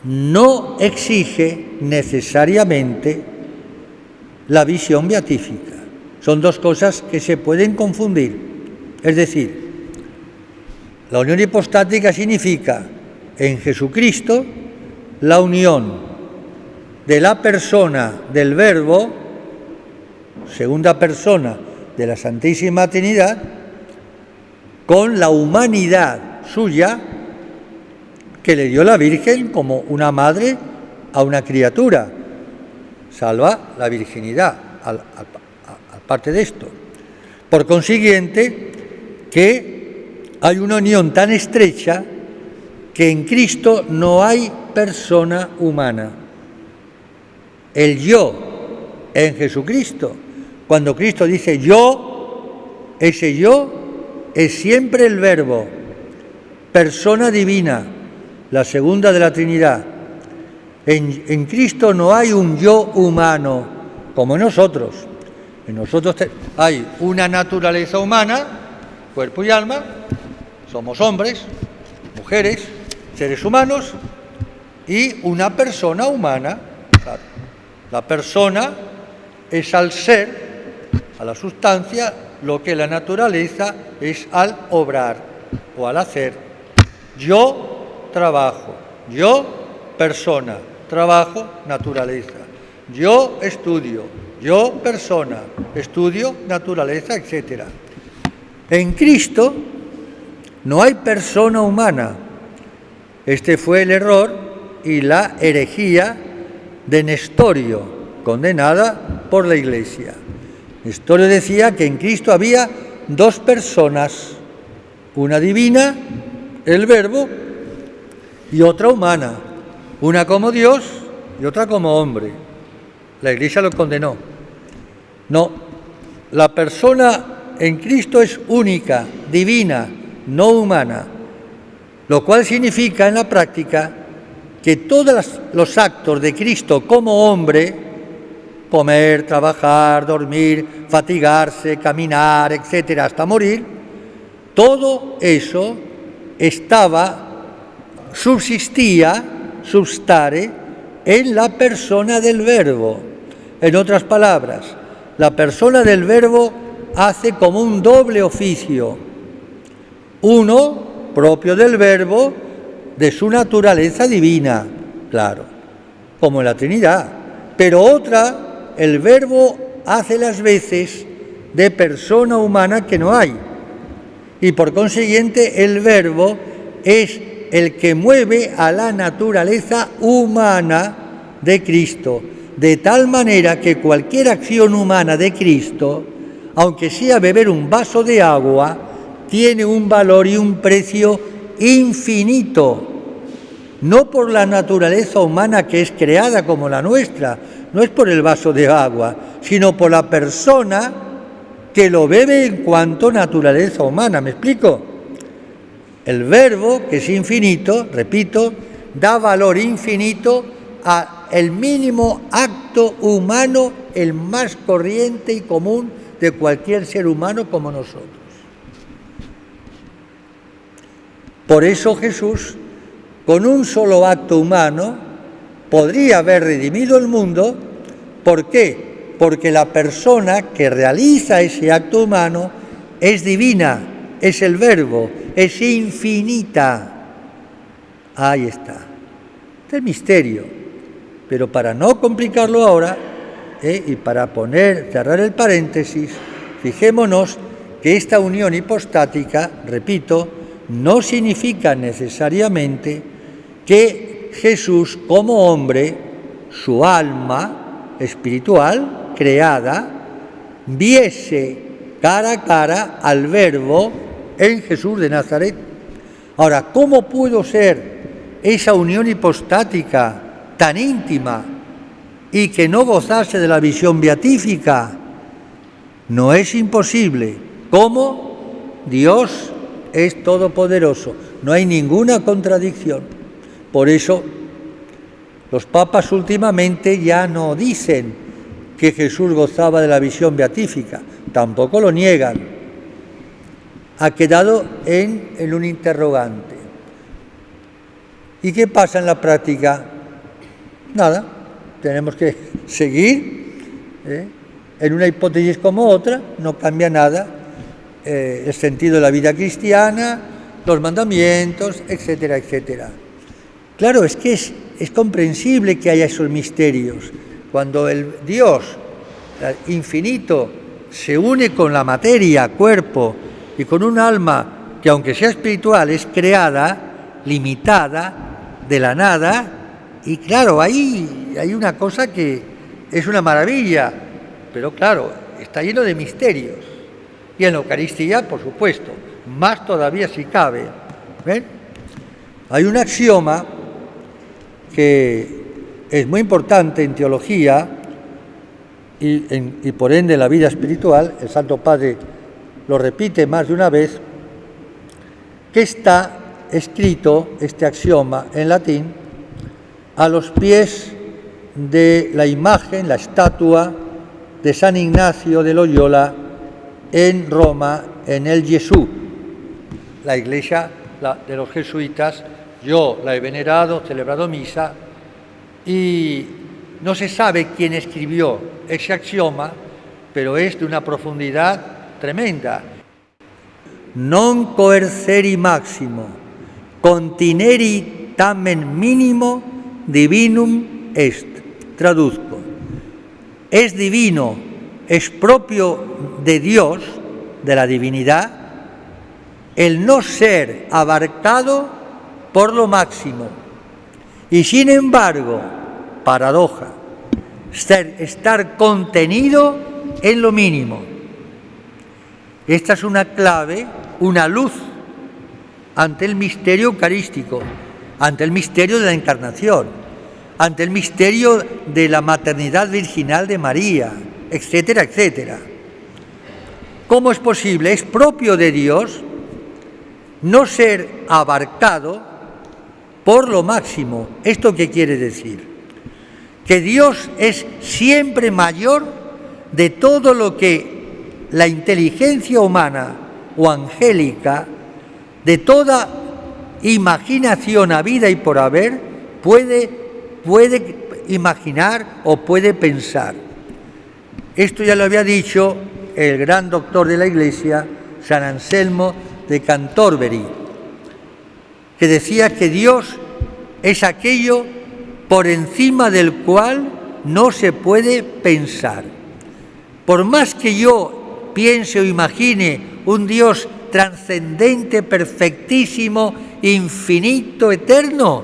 no exige necesariamente la visión beatífica. Son dos cosas que se pueden confundir. Es decir, la unión hipostática significa en Jesucristo la unión de la persona del Verbo, segunda persona de la Santísima Trinidad, con la humanidad suya que le dio la Virgen como una madre a una criatura. Salva la virginidad, aparte de esto. Por consiguiente, que hay una unión tan estrecha que en Cristo no hay persona humana. El yo en Jesucristo, cuando Cristo dice yo, ese yo es siempre el Verbo, persona divina, la segunda de la Trinidad. En Cristo no hay un yo humano como en nosotros. En nosotros hay una naturaleza humana, cuerpo y alma, somos hombres, mujeres, seres humanos, y una persona humana. La persona es al ser, a la sustancia, lo que la naturaleza es al obrar o al hacer. Yo trabajo, yo persona, trabajo, naturaleza. Yo estudio, yo persona, estudio, naturaleza, etc. En Cristo no hay persona humana. Este fue el error y la herejía de Nestorio, condenada por la Iglesia. Nestorio decía que en Cristo había dos personas, una divina, el Verbo, y otra humana, una como Dios y otra como hombre. La Iglesia lo condenó. No, la persona en Cristo es única, divina, no humana, lo cual significa en la práctica que todos los actos de Cristo como hombre, comer, trabajar, dormir, fatigarse, caminar, etcétera, hasta morir, todo eso subsistía, substare, en la persona del Verbo. En otras palabras, la persona del Verbo hace como un doble oficio. Uno, propio del Verbo, de su naturaleza divina, claro, como en la Trinidad. Pero otra, el Verbo hace las veces de persona humana que no hay. Y por consiguiente, el Verbo es el que mueve a la naturaleza humana de Cristo, de tal manera que cualquier acción humana de Cristo, aunque sea beber un vaso de agua, tiene un valor y un precio infinito, no por la naturaleza humana que es creada como la nuestra, no es por el vaso de agua, sino por la persona que lo bebe en cuanto naturaleza humana. ¿Me explico? El Verbo, que es infinito, repito, da valor infinito al mínimo acto humano, el más corriente y común de cualquier ser humano como nosotros. Por eso Jesús, con un solo acto humano, podría haber redimido el mundo. ¿Por qué? Porque la persona que realiza ese acto humano es divina, es el Verbo, es infinita. Ahí está. Este es el misterio. Pero para no complicarlo ahora, y para cerrar el paréntesis, fijémonos que esta unión hipostática, repito, no significa necesariamente que Jesús como hombre, su alma espiritual creada, viese cara a cara al Verbo en Jesús de Nazaret. Ahora, ¿cómo pudo ser esa unión hipostática tan íntima y que no gozase de la visión beatífica? No es imposible. ¿Cómo? Dios es todopoderoso. No hay ninguna contradicción. Por eso, los papas últimamente ya no dicen que Jesús gozaba de la visión beatífica. Tampoco lo niegan. Ha quedado en un interrogante. ¿Y qué pasa en la práctica? Nada, tenemos que seguir en una hipótesis como otra, no cambia nada el sentido de la vida cristiana, los mandamientos, etcétera, etcétera. Claro, es que es comprensible que haya esos misterios. Cuando el Dios infinito se une con la materia, cuerpo, y con un alma que, aunque sea espiritual, es creada, limitada, de la nada, y claro, ahí hay una cosa que es una maravilla, pero claro, está lleno de misterios. Y en la Eucaristía, por supuesto, más todavía si cabe. ¿Ven? Hay un axioma que es muy importante en teología y por ende en la vida espiritual, el Santo Padre lo repite más de una vez, que está escrito, este axioma en latín, a los pies de la imagen, la estatua de San Ignacio de Loyola en Roma, en el Gesù. La iglesia de los jesuitas, yo la he venerado, celebrado misa, y no se sabe quién escribió ese axioma, pero es de una profundidad tremenda. Non coerceri maximo, contineri tamen minimo divinum est. Traduzco. Es divino, es propio de Dios, de la divinidad, el no ser abarcado por lo máximo. Y sin embargo, paradoja, estar contenido en lo mínimo. Esta es una clave, una luz ante el misterio eucarístico, ante el misterio de la encarnación, ante el misterio de la maternidad virginal de María, etcétera, etcétera. ¿Cómo es posible? Es propio de Dios no ser abarcado por lo máximo. ¿Esto qué quiere decir? Que Dios es siempre mayor de todo lo que la inteligencia humana o angélica, de toda imaginación habida y por haber, puede imaginar o puede pensar. Esto ya lo había dicho el gran doctor de la Iglesia, San Anselmo de Canterbury, que decía que Dios es aquello por encima del cual no se puede pensar. Por más que yo piense o imagine un Dios trascendente, perfectísimo, infinito, eterno,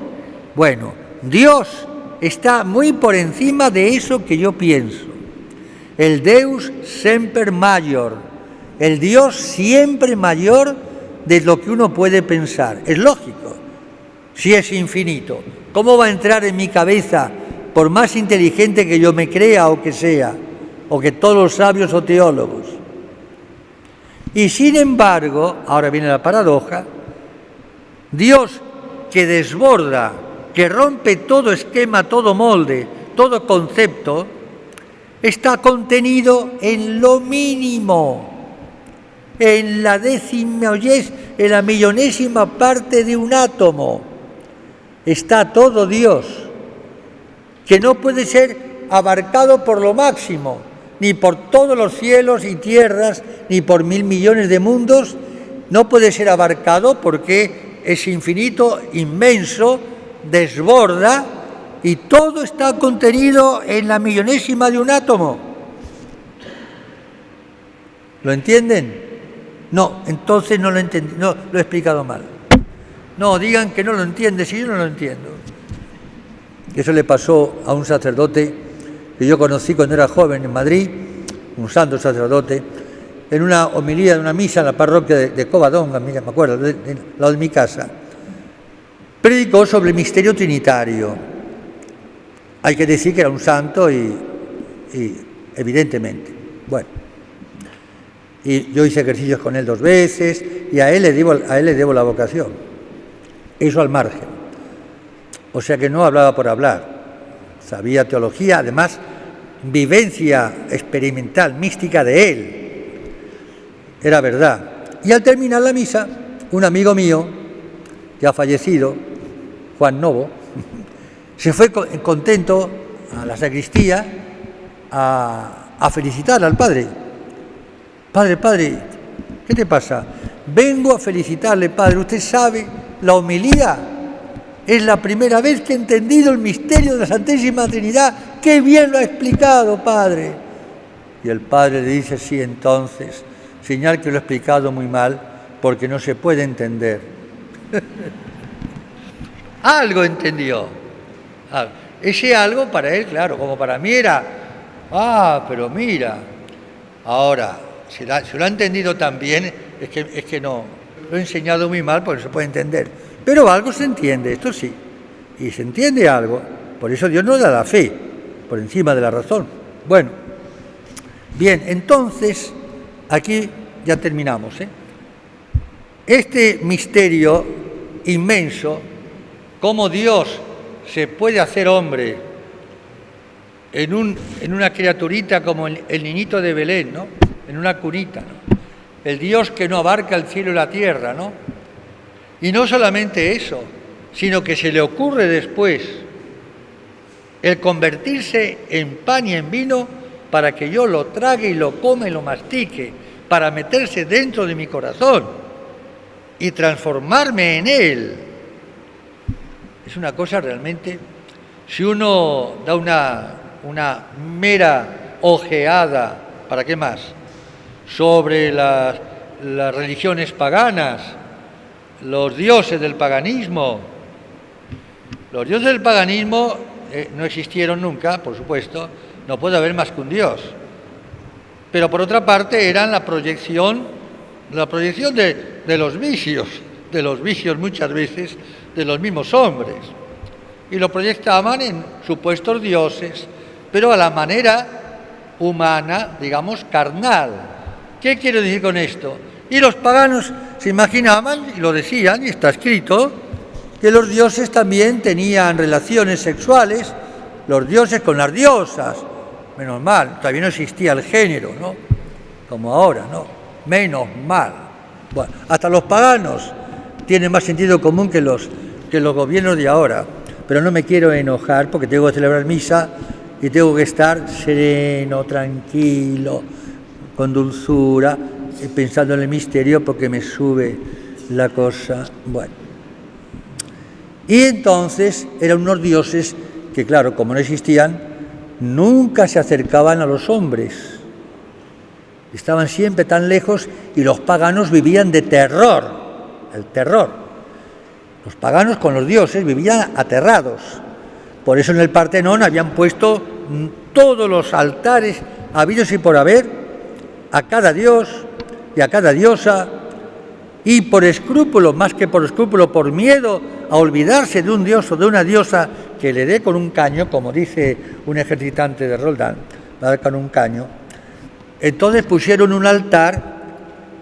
bueno, Dios está muy por encima de eso que yo pienso. El Deus semper maior, el Dios siempre mayor de lo que uno puede pensar. Es lógico, si es infinito. ¿Cómo va a entrar en mi cabeza, por más inteligente que yo me crea o que sea, o que todos los sabios o teólogos. Y sin embargo, ahora viene la paradoja, Dios que desborda, que rompe todo esquema, todo molde, todo concepto, está contenido en lo mínimo, en la en la millonésima parte de un átomo. Está todo Dios, que no puede ser abarcado por lo máximo, ni por todos los cielos y tierras, ni por 1.000 millones de mundos, no puede ser abarcado porque es infinito, inmenso, desborda, y todo está contenido en la millonésima de un átomo. ¿Lo entienden? No, entonces no lo entendí, no, lo he explicado mal. No, digan que no lo entienden, si yo no lo entiendo. Eso le pasó a un sacerdote que yo conocí cuando era joven en Madrid, un santo sacerdote, en una homilía de una misa en la parroquia de Covadonga, me acuerdo, al lado de mi casa. Predicó sobre el misterio trinitario. Hay que decir que era un santo y evidentemente. Bueno, y yo hice ejercicios con él 2 veces y a él le debo la vocación. Eso al margen. O sea que no hablaba por hablar. Sabía teología, además vivencia experimental, mística de él. Era verdad. Y al terminar la misa, un amigo mío, que ha fallecido, Juan Novo, se fue contento a la sacristía a felicitar al padre. Padre, ¿qué te pasa? Vengo a felicitarle, padre. Usted sabe, la homilía es la primera vez que he entendido el misterio de la Santísima Trinidad. ¡Qué bien lo ha explicado, padre! Y el padre le dice, sí, entonces, señal que lo he explicado muy mal, porque no se puede entender. Algo entendió. Ese algo para él, claro, como para mí era, pero mira, ahora, si lo ha entendido tan bien, es que no, lo he enseñado muy mal porque no se puede entender. Pero algo se entiende, esto sí, y se entiende algo, por eso Dios nos da la fe, por encima de la razón. Bueno, bien, entonces, aquí ya terminamos, Este misterio inmenso, cómo Dios se puede hacer hombre en una criaturita como el niñito de Belén, ¿no? En una cunita, ¿no? El Dios que no abarca el cielo y la tierra, ¿no? Y no solamente eso, sino que se le ocurre después el convertirse en pan y en vino para que yo lo trague y lo coma y lo mastique, para meterse dentro de mi corazón y transformarme en él. Es una cosa realmente, si uno da una mera ojeada, ¿para qué más?, sobre las religiones paganas, los dioses del paganismo. Los dioses del paganismo no existieron nunca, por supuesto, no puede haber más que un Dios. Pero por otra parte eran la proyección de los vicios muchas veces de los mismos hombres. Y lo proyectaban en supuestos dioses, pero a la manera humana, digamos, carnal. ¿Qué quiero decir con esto? Y los paganos se imaginaban, y lo decían, y está escrito, que los dioses también tenían relaciones sexuales, los dioses con las diosas. Menos mal, todavía no existía el género, ¿no? Como ahora, ¿no? Menos mal. Bueno, hasta los paganos tienen más sentido común que los gobiernos de ahora. Pero no me quiero enojar porque tengo que celebrar misa y tengo que estar sereno, tranquilo, con dulzura, pensando en el misterio porque me sube la cosa. Bueno. Y entonces eran unos dioses que, claro, como no existían, nunca se acercaban a los hombres. Estaban siempre tan lejos y los paganos vivían de terror, el terror. Los paganos con los dioses vivían aterrados. Por eso en el Partenón habían puesto todos los altares habidos y por haber a cada dios y a cada diosa, y por escrúpulo, más que por escrúpulo, por miedo a olvidarse de un dios o de una diosa que le dé con un caño, como dice un ejercitante de Roldán, va a dar con un caño, Entonces pusieron un altar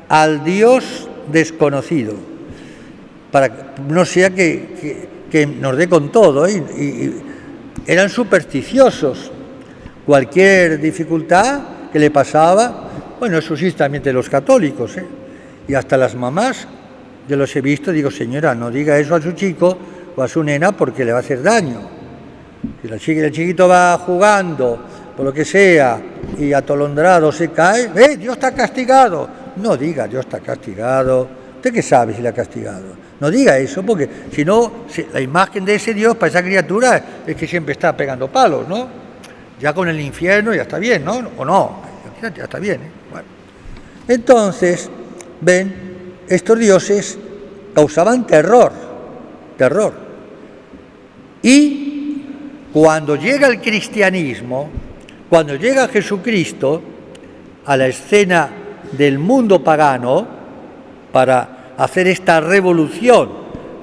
al Dios desconocido, para que no sea que nos dé con todo, ¿eh? Y eran supersticiosos. Cualquier dificultad que le pasaba, bueno, eso sí también de los católicos, ¿eh? Y hasta las mamás, yo los he visto, digo, señora, no diga eso a su chico o a su nena porque le va a hacer daño. Si el chiquito va jugando, por lo que sea, y atolondrado se cae, Dios está castigado. No diga, Dios está castigado. ¿Usted qué sabe si le ha castigado? No diga eso, porque si no, la imagen de ese Dios para esa criatura es que siempre está pegando palos, ¿no? Ya con el infierno ya está bien, ¿no? O no, ya está bien, ¿eh? Bueno. Entonces, ven, estos dioses causaban terror. Y cuando llega el cristianismo, cuando llega Jesucristo a la escena del mundo pagano para hacer esta revolución,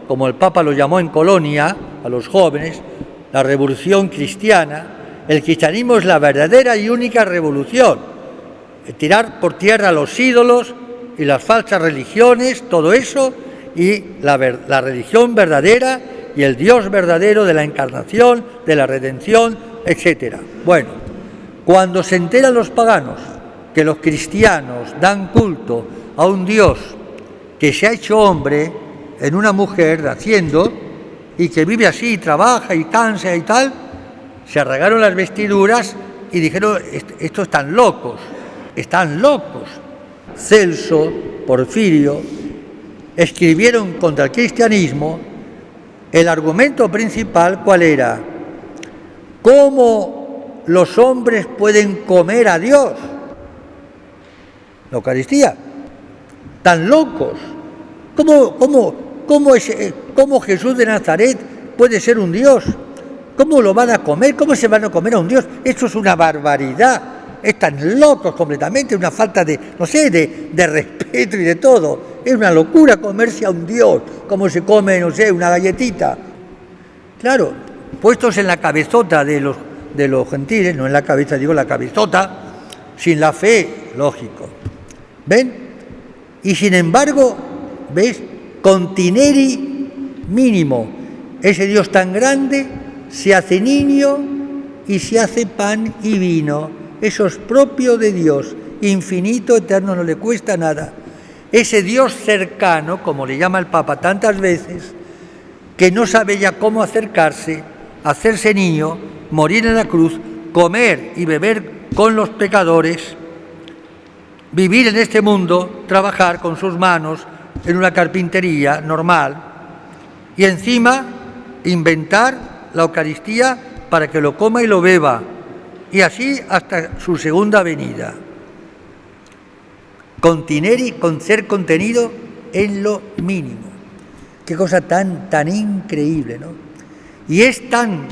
como el Papa lo llamó en Colonia a los jóvenes, la revolución cristiana, el cristianismo es la verdadera y única revolución, tirar por tierra los ídolos y las falsas religiones, todo eso, y la religión verdadera y el Dios verdadero de la encarnación, de la redención, etc. Bueno, cuando se enteran los paganos que los cristianos dan culto a un Dios que se ha hecho hombre en una mujer naciendo y que vive así, trabaja y cansa y tal, se arragaron las vestiduras y dijeron, estos están locos. Celso, Porfirio, escribieron contra el cristianismo. El argumento principal, ¿cuál era? ¿Cómo los hombres pueden comer a Dios? La Eucaristía. Tan locos. ¿Cómo Jesús de Nazaret puede ser un Dios? ¿Cómo lo van a comer? ¿Cómo se van a comer a un Dios? Esto es una barbaridad. Están locos completamente, una falta de respeto y de todo. Es una locura comerse a un Dios, como se come, una galletita. Claro, puestos en la cabezota de los gentiles, no en la cabeza, digo la cabezota, sin la fe, lógico. ¿Ven? Y sin embargo, ¿ves? Contineri mínimo. Ese Dios tan grande se hace niño y se hace pan y vino. Eso es propio de Dios, infinito, eterno, no le cuesta nada. Ese Dios cercano, como le llama el Papa tantas veces, que no sabe ya cómo acercarse, hacerse niño, morir en la cruz, comer y beber con los pecadores, vivir en este mundo, trabajar con sus manos en una carpintería normal y encima inventar la Eucaristía para que lo coma y lo beba, y así hasta su segunda venida. Contineri, con ser contenido en lo mínimo. Qué cosa tan increíble, ¿no? Y es tan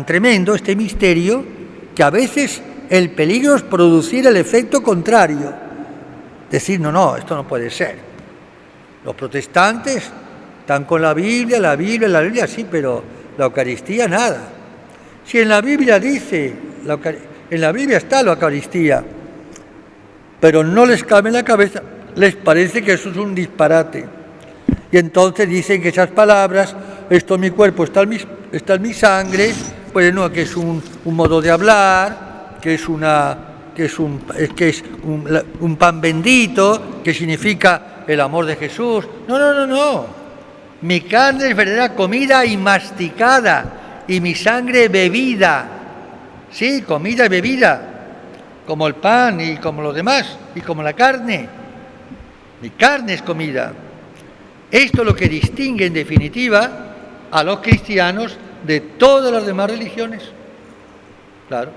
tremendo este misterio que a veces el peligro es producir el efecto contrario. Decir, no, esto no puede ser. Los protestantes están con la Biblia, sí, pero la Eucaristía nada. Si en la Biblia dice, en la Biblia está la Eucaristía, pero no les cabe en la cabeza, les parece que eso es un disparate. Y entonces dicen que esas palabras, esto en mi cuerpo, está en mi sangre, pues no, que es un modo de hablar, que es un pan bendito, que significa el amor de Jesús. No. Mi carne es verdadera comida y masticada, y mi sangre bebida. Sí, comida y bebida, como el pan y como los demás, y como la carne. Mi carne es comida. Esto es lo que distingue en definitiva a los cristianos de todas las demás religiones. Claro.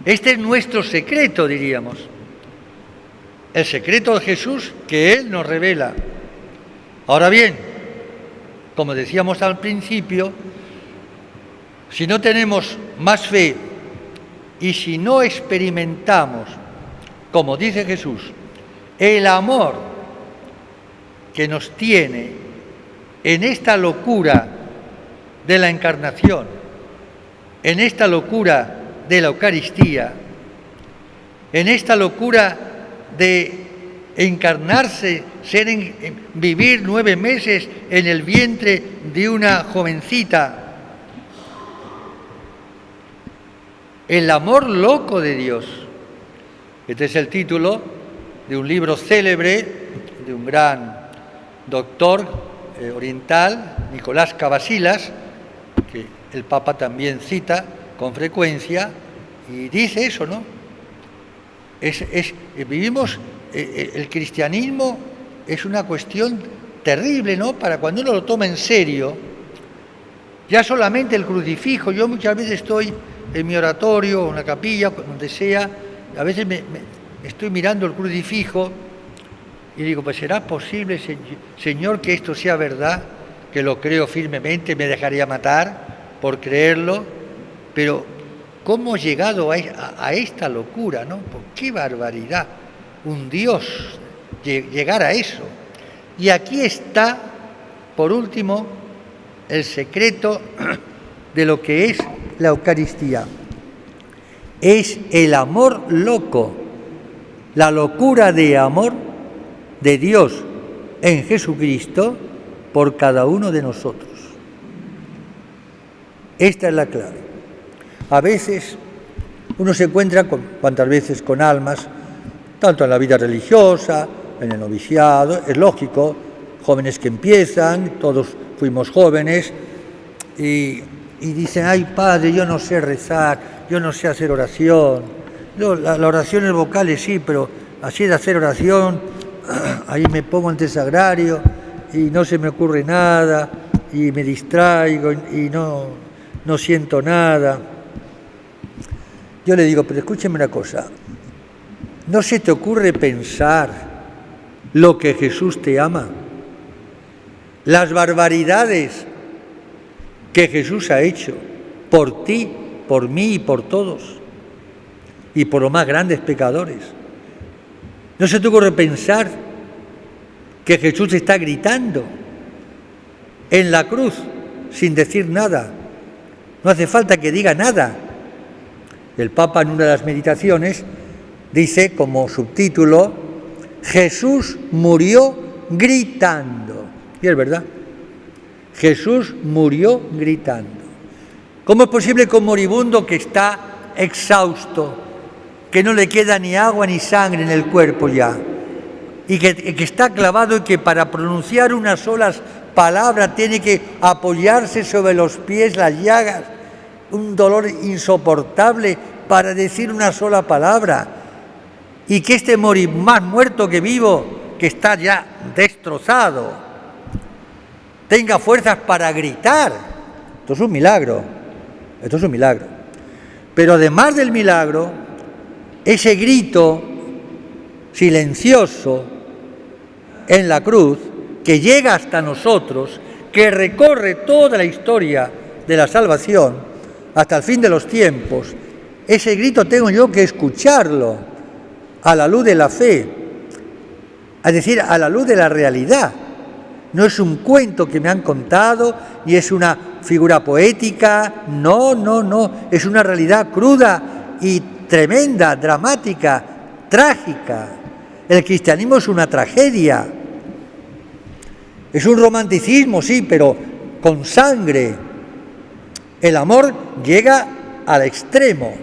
Este es nuestro secreto, diríamos. El secreto de Jesús que Él nos revela. Ahora bien, como decíamos al principio, si no tenemos más fe y si no experimentamos, como dice Jesús, el amor que nos tiene en esta locura de la encarnación, en esta locura de la Eucaristía, en esta locura de encarnarse, vivir 9 meses en el vientre de una jovencita. El amor loco de Dios. Este es el título de un libro célebre de un gran doctor oriental, Nicolás Cavasilas, que el Papa también cita con frecuencia, y dice eso, ¿no? Vivimos, el cristianismo es una cuestión terrible, ¿no? Para cuando uno lo toma en serio, ya solamente el crucifijo. Yo muchas veces estoy en mi oratorio, en la capilla, donde sea, a veces estoy mirando el crucifijo y digo, pues ¿será posible, Señor, que esto sea verdad? Que lo creo firmemente, me dejaría matar por creerlo, pero ¿cómo he llegado a esta locura, no? ¡Qué barbaridad! Un Dios, llegar a eso. Y aquí está, por último, el secreto de lo que es la Eucaristía. Es el amor loco, la locura de amor de Dios en Jesucristo por cada uno de nosotros. Esta es la clave. A veces uno se encuentra cuantas veces con almas, tanto en la vida religiosa, en el noviciado, es lógico, jóvenes que empiezan, todos fuimos jóvenes, y dicen, ay padre, yo no sé rezar, yo no sé hacer oración. La oración es vocales, sí, pero así de hacer oración, ahí me pongo ante el sagrario y no se me ocurre nada, y me distraigo y no siento nada. Yo le digo, pero escúcheme una cosa, ¿no se te ocurre pensar lo que Jesús te ama? Las barbaridades que Jesús ha hecho por ti, por mí y por todos, y por los más grandes pecadores. ¿No se te ocurre pensar que Jesús está gritando en la cruz sin decir nada? No hace falta que diga nada. El Papa en una de las meditaciones dice como subtítulo, Jesús murió gritando. Y es verdad, Jesús murió gritando. ¿Cómo es posible que un moribundo que está exhausto, que no le queda ni agua ni sangre en el cuerpo ya, y que está clavado y que para pronunciar unas solas palabras tiene que apoyarse sobre los pies, las llagas, un dolor insoportable para decir una sola palabra, y que este más muerto que vivo, que está ya destrozado, tenga fuerzas para gritar? Esto es un milagro, esto es un milagro. Pero además del milagro, ese grito silencioso en la cruz, que llega hasta nosotros, que recorre toda la historia de la salvación, hasta el fin de los tiempos, ese grito tengo yo que escucharlo a la luz de la fe, es decir, a la luz de la realidad. No es un cuento que me han contado, ni es una figura poética, no, es una realidad cruda y tremenda, dramática, trágica. El cristianismo es una tragedia, es un romanticismo, sí, pero con sangre. El amor llega al extremo,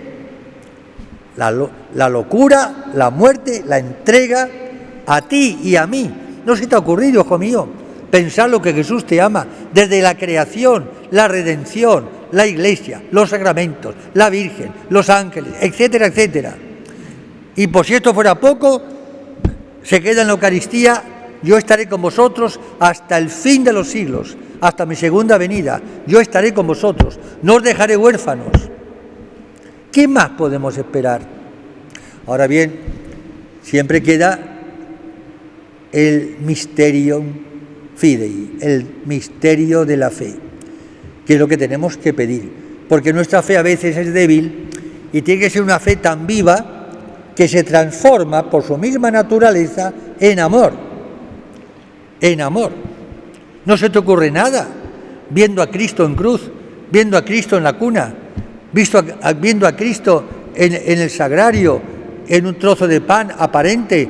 la locura, la muerte, la entrega a ti y a mí. ¿No se te ha ocurrido, hijo mío, pensar lo que Jesús te ama desde la creación, la redención, la iglesia, los sacramentos, la Virgen, los ángeles, etcétera, etcétera? Y por si esto fuera poco, se queda en la Eucaristía, yo estaré con vosotros hasta el fin de los siglos, hasta mi segunda venida, yo estaré con vosotros, no os dejaré huérfanos. ¿Qué más podemos esperar? Ahora bien, siempre queda el mysterium fidei, el misterio de la fe, que es lo que tenemos que pedir, porque nuestra fe a veces es débil y tiene que ser una fe tan viva que se transforma por su misma naturaleza en amor. En amor. No se te ocurre nada viendo a Cristo en cruz, viendo a Cristo en la cuna, viendo a Cristo en el sagrario, en un trozo de pan aparente,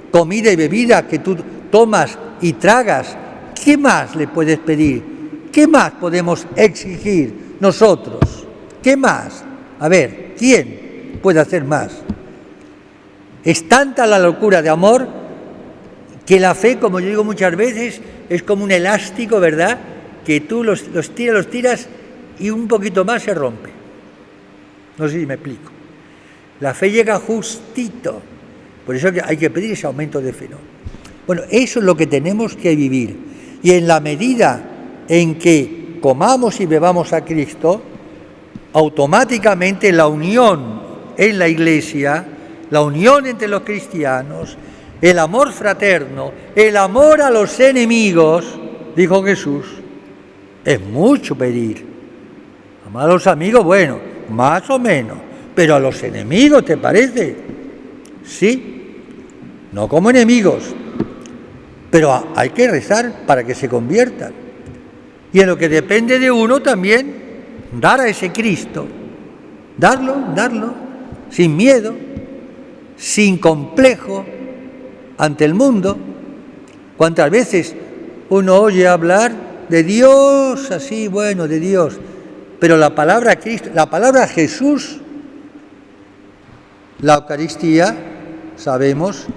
comida y bebida que tú tomas y tragas. ¿Qué más le puedes pedir? ¿Qué más podemos exigir nosotros? ¿Qué más? A ver, ¿quién puede hacer más? Es tanta la locura de amor que la fe, como yo digo muchas veces, es como un elástico, ¿verdad? Que tú los tiras y un poquito más se rompe. No sé si me explico. La fe llega justito. Por eso hay que pedir ese aumento de fe, ¿no? Bueno, eso es lo que tenemos que vivir. Y en la medida en que comamos y bebamos a Cristo, automáticamente la unión en la Iglesia, la unión entre los cristianos, el amor fraterno, el amor a los enemigos, dijo Jesús, es mucho pedir. Amar a los amigos, bueno, más o menos, pero a los enemigos, ¿te parece? Sí, no como enemigos, pero hay que rezar para que se conviertan. Y en lo que depende de uno también, dar a ese Cristo, darlo, sin miedo, sin complejo, ante el mundo. ¿Cuántas veces uno oye hablar de Dios así, bueno, de Dios? Pero la palabra Cristo, la palabra Jesús, la Eucaristía, sabemos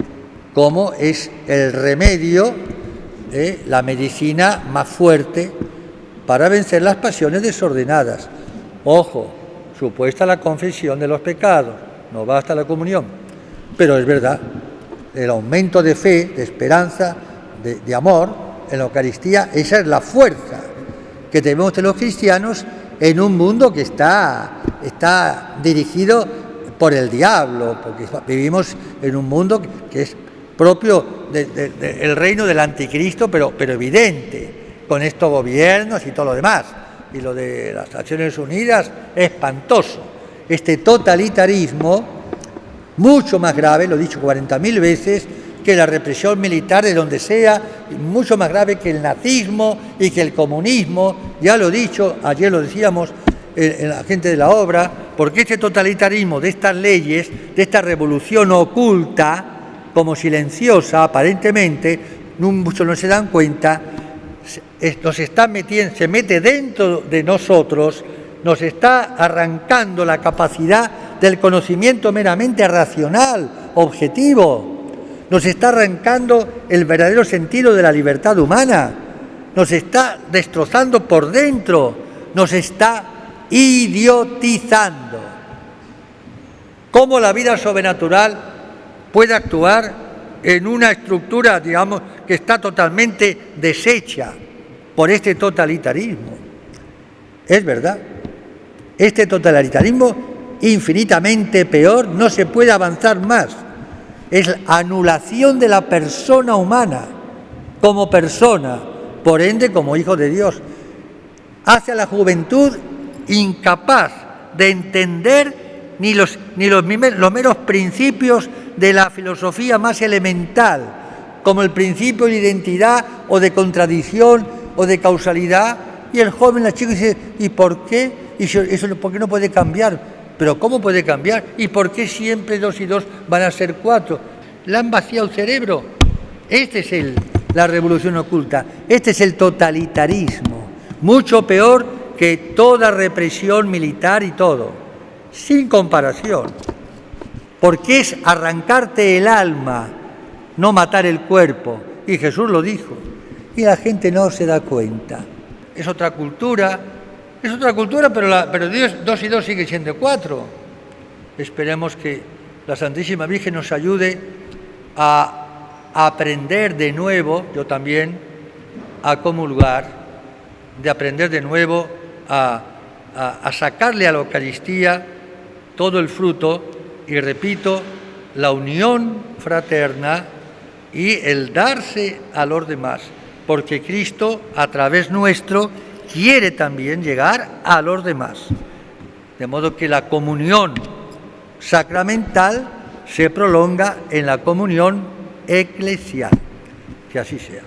cómo es el remedio, la medicina más fuerte para vencer las pasiones desordenadas. Ojo, supuesta la confesión de los pecados, no basta la comunión, pero es verdad, el aumento de fe, de esperanza, de amor en la Eucaristía, esa es la fuerza que tenemos los cristianos en un mundo que está dirigido por el diablo, porque vivimos en un mundo que es propio del reino del anticristo, pero evidente, con estos gobiernos y todo lo demás. Y lo de las Naciones Unidas es espantoso. Este totalitarismo, mucho más grave, lo he dicho 40.000 veces, que la represión militar de donde sea, mucho más grave que el nazismo y que el comunismo, ya lo he dicho, ayer lo decíamos en la gente de la obra, porque este totalitarismo de estas leyes, de esta revolución oculta, como silenciosa aparentemente, muchos no se dan cuenta, se mete dentro de nosotros, nos está arrancando la capacidad del conocimiento meramente racional, objetivo, nos está arrancando el verdadero sentido de la libertad humana, nos está destrozando por dentro, nos está idiotizando. ¿Cómo la vida sobrenatural puede actuar en una estructura, digamos, que está totalmente deshecha por este totalitarismo? Es verdad, este totalitarismo infinitamente peor, no se puede avanzar más. Es la anulación de la persona humana como persona, por ende como hijo de Dios. Hace a la juventud incapaz de entender ni los meros principios de la filosofía más elemental, como el principio de identidad o de contradicción o de causalidad. Y el joven, la chica dice, ¿y por qué? ¿Y eso por qué no puede cambiar? ¿Pero cómo puede cambiar? ¿Y por qué siempre 2 y 2 van a ser 4? Le han vaciado el cerebro. Este es la revolución oculta. Este es el totalitarismo. Mucho peor que toda represión militar y todo. Sin comparación. Porque es arrancarte el alma, no matar el cuerpo. Y Jesús lo dijo. Y la gente no se da cuenta. Es otra cultura, pero Dios 2 y 2 sigue siendo 4. Esperemos que la Santísima Virgen nos ayude a aprender de nuevo, yo también, a comulgar, de aprender de nuevo a sacarle a la Eucaristía todo el fruto y, repito, la unión fraterna y el darse a los demás, porque Cristo, a través nuestro, quiere también llegar a los demás. De modo que la comunión sacramental se prolonga en la comunión eclesial. Que así sea.